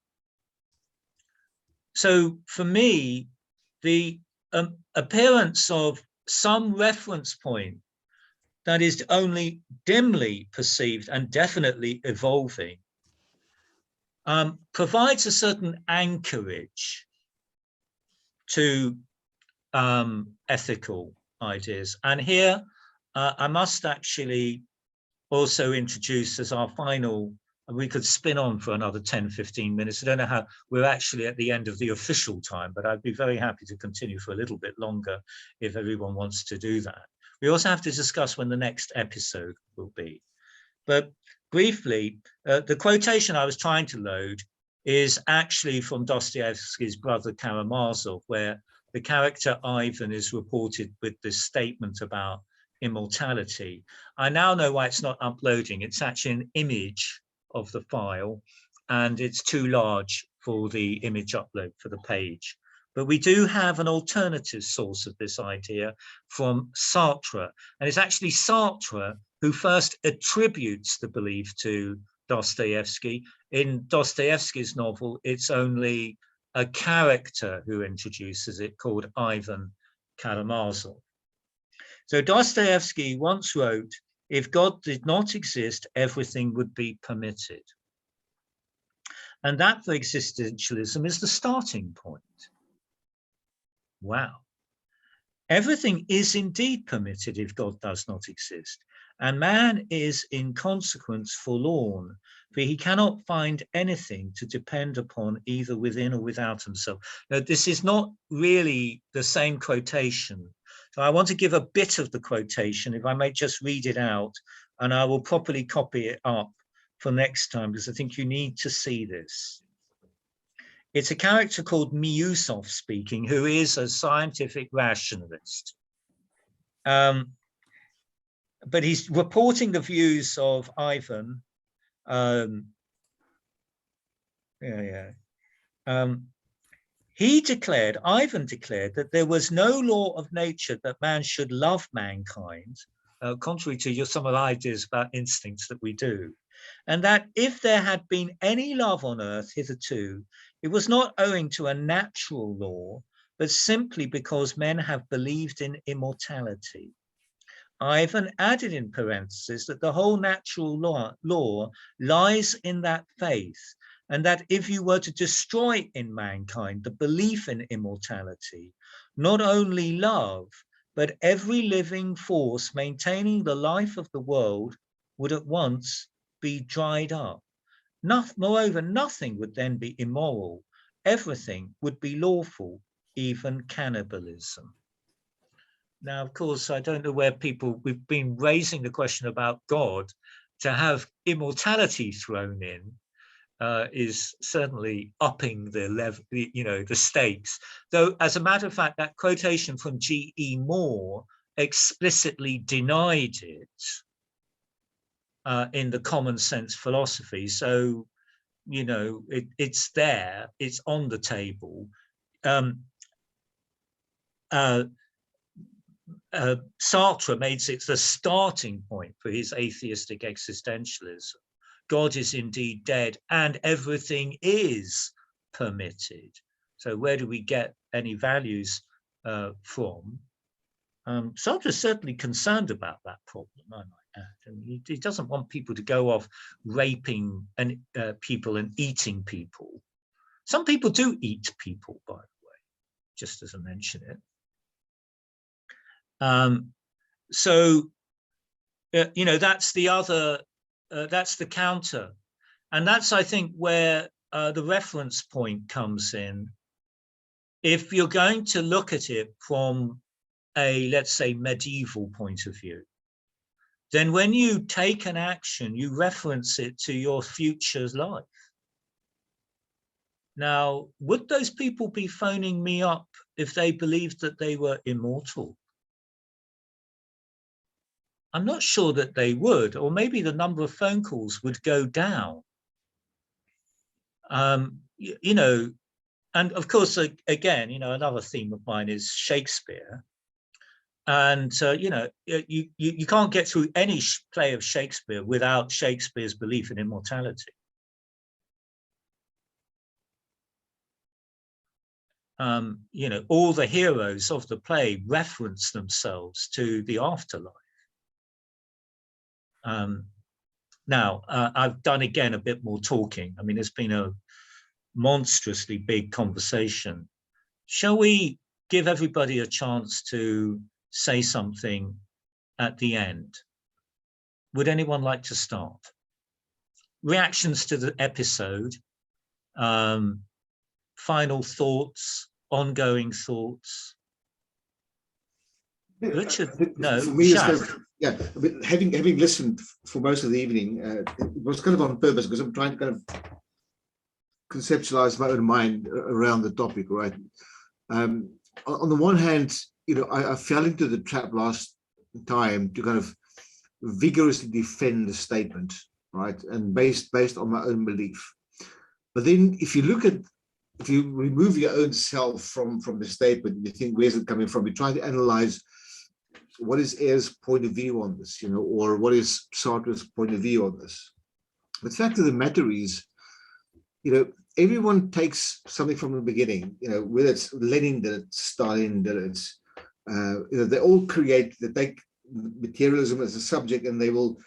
So for me, the appearance of some reference point that is only dimly perceived and definitely evolving provides a certain anchorage to ethical ideas. And here I must actually also introduce as our final, and we could spin on for another 10, 15 minutes. I don't know how, we're actually at the end of the official time, but I'd be very happy to continue for a little bit longer if everyone wants to do that. We also have to discuss when the next episode will be. But briefly, the quotation I was trying to load is actually from Dostoyevsky's Brother Karamazov, where the character Ivan is reported with this statement about immortality. I now know why it's not uploading. It's actually an image of the file, and it's too large for the image upload for the page. But we do have an alternative source of this idea from Sartre, and it's actually Sartre who first attributes the belief to Dostoevsky. In Dostoevsky's novel, it's only a character who introduces it, called Ivan Karamazov. So Dostoevsky once wrote, "If God did not exist, everything would be permitted." And that for existentialism is the starting point. Wow. Everything is indeed permitted if God does not exist. And man is in consequence forlorn, for he cannot find anything to depend upon either within or without himself. Now, this is not really the same quotation. So I want to give a bit of the quotation, if I may just read it out, and I will properly copy it up for next time, because I think you need to see this. It's a character called Miusov speaking, who is a scientific rationalist. But he's reporting the views of Ivan. Ivan declared that there was no law of nature that man should love mankind, contrary to some of the ideas about instincts that we do, and that if there had been any love on earth hitherto, it was not owing to a natural law, but simply because men have believed in immortality. Ivan added in parentheses that the whole natural law lies in that faith, and that if you were to destroy in mankind the belief in immortality, not only love, but every living force maintaining the life of the world would at once be dried up. Moreover, nothing would then be immoral. Everything would be lawful, even cannibalism. Now, of course, I don't know where we've been raising the question about God. To have immortality thrown in is certainly upping the level, the stakes. Though, as a matter of fact, that quotation from G.E. Moore explicitly denied it. in the common sense philosophy. So, you know, it's there, it's on the table. Sartre makes it the starting point for his atheistic existentialism. God is indeed dead and everything is permitted. So where do we get any values from? Sartre is certainly concerned about that problem, I might add. And he doesn't want people to go off raping people and eating people. Some people do eat people, by the way, just as I mention it. So, you know, that's the other, that's the counter. And that's, I think, where the reference point comes in. If you're going to look at it from a, let's say, medieval point of view, then when you take an action, you reference it to your future life. Now, would those people be phoning me up if they believed that they were immortal? I'm not sure that they would, or maybe the number of phone calls would go down. You know, and of course, again, you know, another theme of mine is Shakespeare. And, you know, you can't get through any play of Shakespeare without Shakespeare's belief in immortality. You know, all the heroes of the play reference themselves to the afterlife. Now, I've done, again, a bit more talking. I mean, it's been a monstrously big conversation. Shall we give everybody a chance to say something at the end? Would anyone like to start? Reactions to the episode, final thoughts, ongoing thoughts? Richard, no, yeah, having listened for most of the evening, it was kind of on purpose because I'm trying to kind of conceptualize my own mind around the topic, right? On the one hand, you know, I fell into the trap last time to kind of vigorously defend the statement, right? And based on my own belief. But then if you remove your own self from the statement, you think, where's it coming from? You try to analyze what is Ayer's point of view on this, you know, or what is Sartre's point of view on this. The fact of the matter is, you know, everyone takes something from the beginning, you know, whether it's Lenin, that it's Stalin, that it's, you know, they all they take materialism as a subject, and they will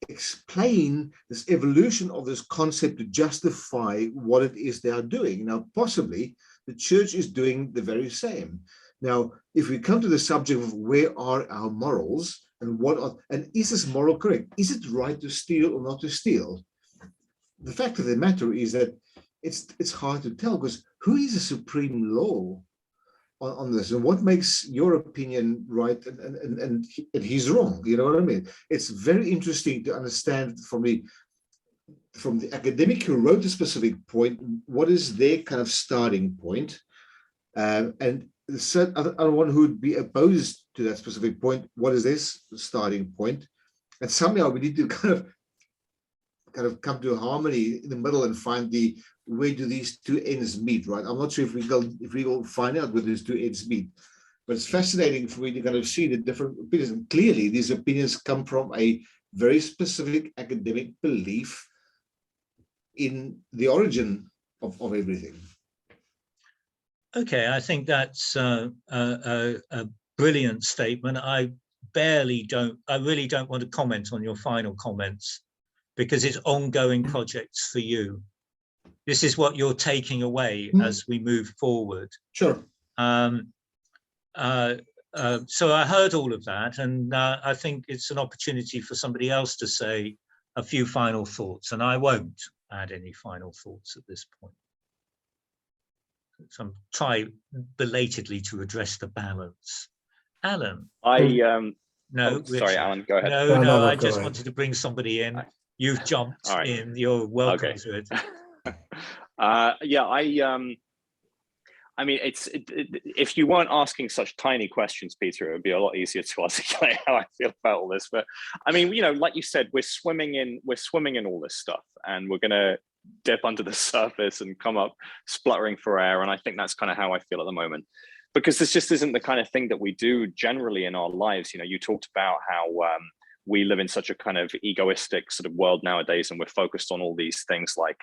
explain this evolution of this concept to justify what it is they are doing. Now, possibly the church is doing the very same. Now, if we come to the subject of where are our morals and and is this moral correct? Is it right to steal or not to steal? The fact of the matter is that it's hard to tell, because who is the supreme law on this, and what makes your opinion right and he's wrong? You know what I mean? It's very interesting to understand from the academic who wrote a specific point, what is their kind of starting point, and the other one who would be opposed to that specific point, what is this starting point? And somehow we need to kind of come to a harmony in the middle and find where do these two ends meet, right? I'm not sure if we will find out where these two ends meet, but it's fascinating for me to kind of see the different opinions. And clearly these opinions come from a very specific academic belief in the origin of everything. Okay, I think that's a brilliant statement. I really don't want to comment on your final comments, because it's ongoing projects for you. This is what you're taking away as we move forward. Sure. So I heard all of that, and I think it's an opportunity for somebody else to say a few final thoughts, and I won't add any final thoughts at this point. So I'm trying belatedly to address the balance. Alan? No, sorry, Alan, go ahead. No, I just wanted to bring somebody in. You've jumped in. You're welcome to it. Yeah, I I mean, if you weren't asking such tiny questions, Peter, it would be a lot easier to articulate how I feel about all this. But I mean, you know, like you said, we're swimming in all this stuff, and we're gonna dip under the surface and come up spluttering for air. And I think that's kind of how I feel at the moment, because this just isn't the kind of thing that we do generally in our lives. You know, you talked about how we live in such a kind of egoistic sort of world nowadays, and we're focused on all these things like,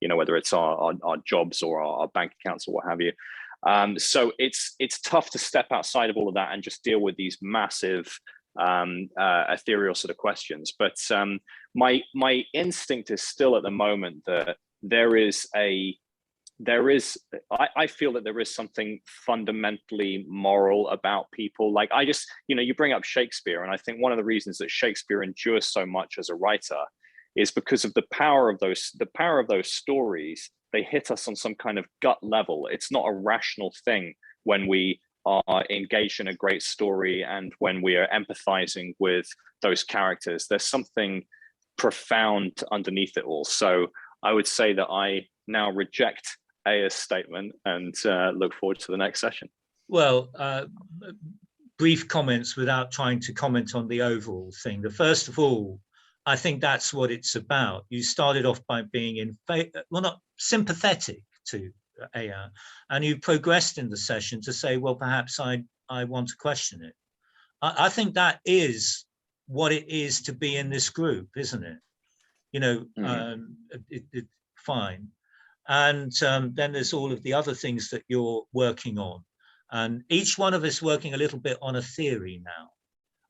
you know, whether it's our jobs or our bank accounts or what have you. So it's tough to step outside of all of that and just deal with these massive ethereal sort of questions. But my instinct is still at the moment that I feel that there is something fundamentally moral about people. Like, I just, you know, you bring up Shakespeare, and I think one of the reasons that Shakespeare endures so much as a writer is because of the power of those stories. They hit us on some kind of gut level. It's not a rational thing when we are engaged in a great story and when we are empathizing with those characters. There's something profound underneath it all. So I would say that I now reject Aya's statement and look forward to the next session. Well, brief comments without trying to comment on the overall thing. The first of all, I think that's what it's about. You started off by being not sympathetic to Aya, and you progressed in the session to say, well, perhaps I want to question it. I think that is what it is to be in this group, isn't it? You know, fine. And then there's all of the other things that you're working on. And each one of us working a little bit on a theory now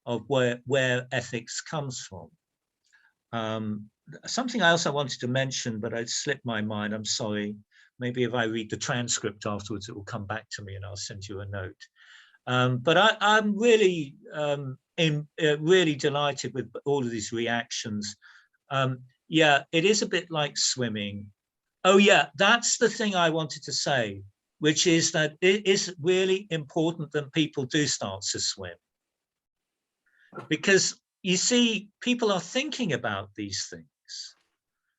of where ethics comes from. Something else I wanted to mention, but it slipped my mind, I'm sorry. Maybe if I read the transcript afterwards, it will come back to me and I'll send you a note. But I'm really, really delighted with all of these reactions. Yeah, it is a bit like swimming. Oh yeah, that's the thing I wanted to say, which is that it is really important that people do start to swim. Because you see, people are thinking about these things,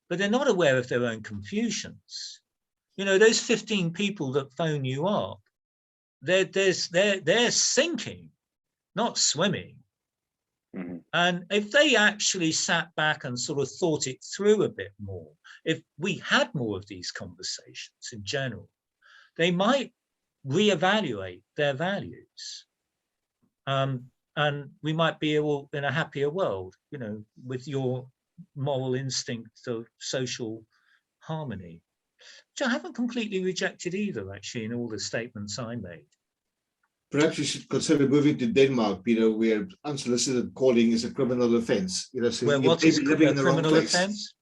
but they're not aware of their own confusions. You know, those 15 people that phone you up, they're sinking, not swimming. Mm-hmm. And if they actually sat back and sort of thought it through a bit more, if we had more of these conversations in general, they might reevaluate their values. And we might be able in a happier world, you know, with your moral instinct of social harmony, which I haven't completely rejected either, actually, in all the statements I made. Perhaps you should consider moving to Denmark, Peter, where unsolicited calling is a criminal offense. You know, so where what is a criminal offense?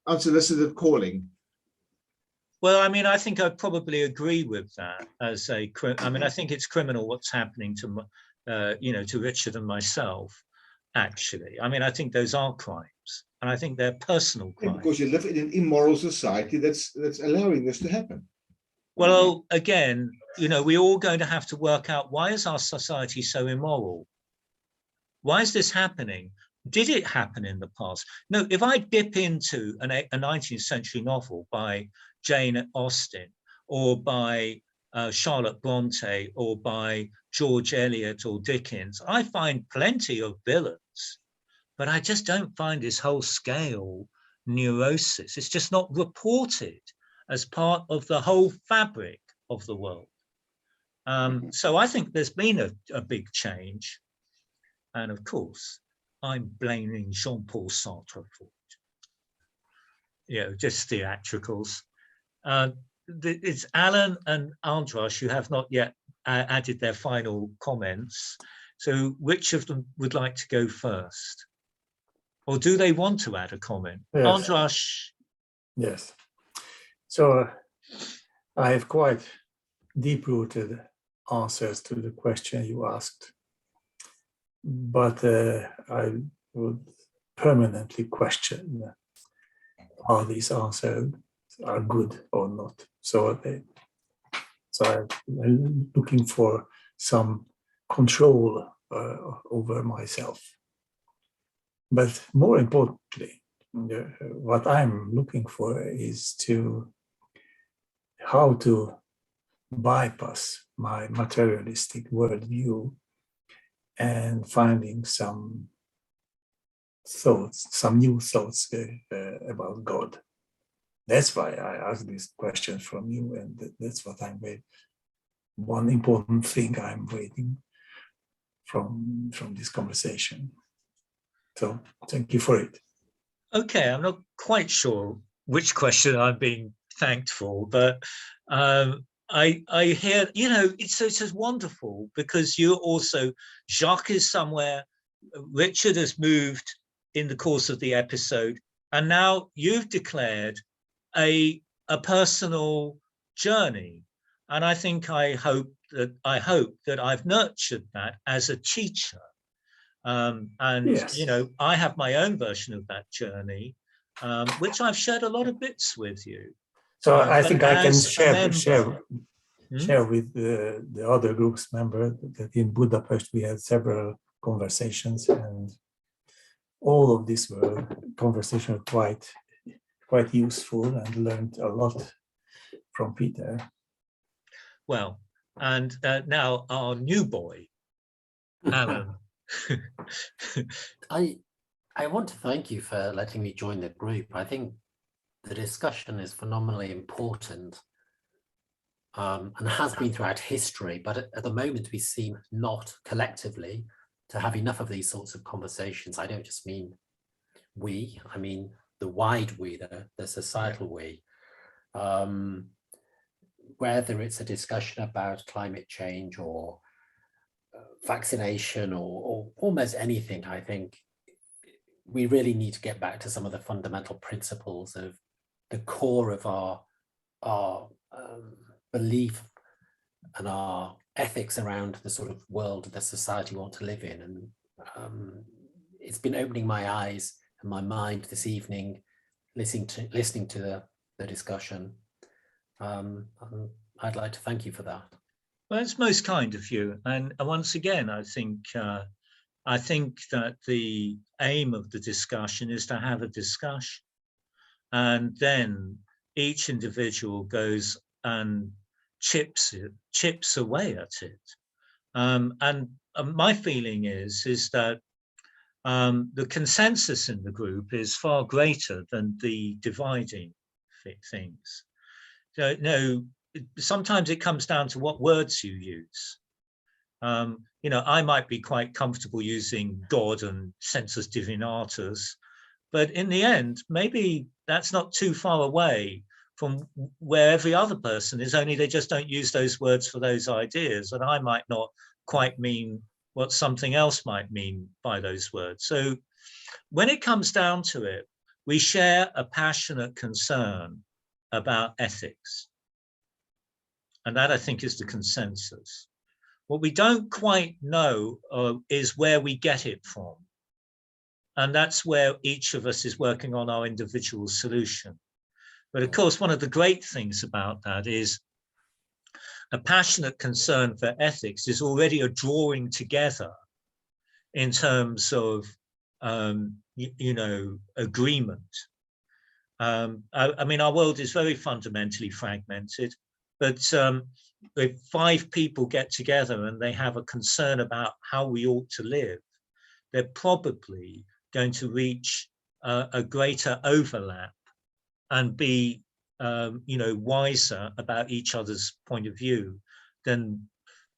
Unsolicited calling. Well, I mean, I think I probably agree with that as I mean, I think it's criminal what's happening to, you know, to Richard and myself, actually. I mean, I think those are crimes, and I think they're personal crimes. Because you live in an immoral society that's allowing this to happen. Well, again, you know, we're all going to have to work out, why is our society so immoral? Why is this happening? Did it happen in the past? No, if I dip into a 19th century novel by Jane Austen or by Charlotte Bronte or by George Eliot or Dickens, I find plenty of villains, but I just don't find this whole scale neurosis. It's just not reported as part of the whole fabric of the world. So I think there's been a big change. And of course, I'm blaming Jean-Paul Sartre for it. You know, just theatricals. It's Alan and Andras who have not yet added their final comments. So which of them would like to go first? Or do they want to add a comment? Yes. Andras. Yes. So I have quite deep-rooted answers to the question you asked, but I would permanently question how these answers are good or not. So I'm looking for some control over myself. But more importantly, what I'm looking for is how to bypass my materialistic worldview and finding some thoughts, some new thoughts about God. That's why I asked this question from you, and that's what I'm waiting. One important thing I'm waiting from this conversation. So thank you for it. Okay, I'm not quite sure which question I'm being thanked for, but I hear, you know, it's just wonderful because you're also, Jacques is somewhere, Richard has moved in the course of the episode, and now you've declared a personal journey. And I think I hope that I've nurtured that as a teacher. And Yes. you know, I have my own version of that journey, which I've shared a lot of bits with you. So I think I can share with the other group's member that in Budapest we had several conversations, and all of these were conversations quite useful, and learned a lot from Peter. Well, and now our new boy, Alan. I want to thank you for letting me join the group. I think the discussion is phenomenally important, and has been throughout history, but at the moment we seem not collectively to have enough of these sorts of conversations. I don't just mean we, I mean the wide we, the societal we. Whether it's a discussion about climate change or vaccination or almost anything, I think we really need to get back to some of the fundamental principles of the core of our belief and our ethics around the sort of world, the society we want to live in. And it's been opening my eyes and my mind this evening, listening to the discussion. I'd like to thank you for that. Well, it's most kind of you. And once again, I think that the aim of the discussion is to have a discussion, and then each individual goes and chips away at it. And my feeling is that the consensus in the group is far greater than the dividing things. So, no, sometimes it comes down to what words you use. You know, I might be quite comfortable using God and sensus divinatus, but in the end, maybe that's not too far away from where every other person is, only they just don't use those words for those ideas. And I might not quite mean what something else might mean by those words. So when it comes down to it, we share a passionate concern about ethics. And that, I think, is the consensus. What we don't quite know is where we get it from. And that's where each of us is working on our individual solution. But of course, one of the great things about that is a passionate concern for ethics is already a drawing together in terms of, you know, agreement. I mean, our world is very fundamentally fragmented, but if 5 people get together and they have a concern about how we ought to live, they're probably going to reach a greater overlap and be, you know, wiser about each other's point of view than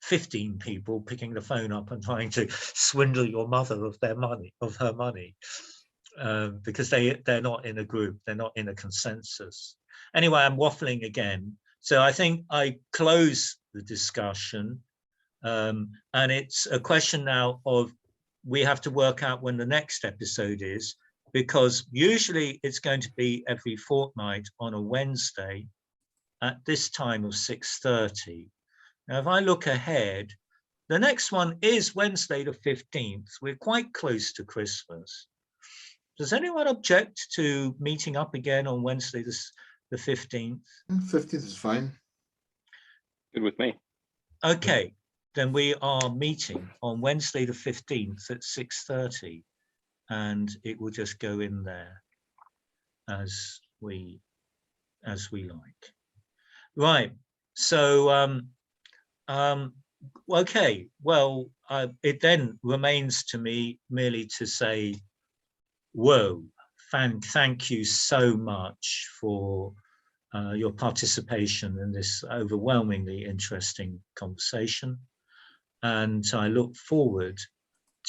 15 people picking the phone up and trying to swindle your mother of her money, because they're not in a group, they're not in a consensus. Anyway, I'm waffling again. So I think I close the discussion, and it's a question now of, we have to work out when the next episode is, because usually it's going to be every fortnight on a Wednesday at this time of 6:30. Now, if I look ahead, the next one is Wednesday the 15th. We're quite close to Christmas. Does anyone object to meeting up again on Wednesday the 15th? 15th is fine. Good with me. Okay, then we are meeting on Wednesday the 15th at 6:30, and it will just go in there as we like. Right. So, okay, well, it then remains to me merely to say, whoa, thank you so much for your participation in this overwhelmingly interesting conversation. And I look forward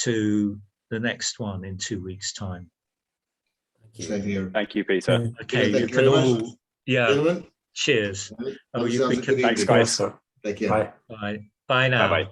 to the next one in 2 weeks' time. Same here. Thank you, Peter. Okay, Thank you you can very all, much. yeah, Cheers. cheers. Have Oh, you yourselves a can, good Thanks, evening. guys. Sir. Take care. Bye. bye. Bye now. Bye-bye.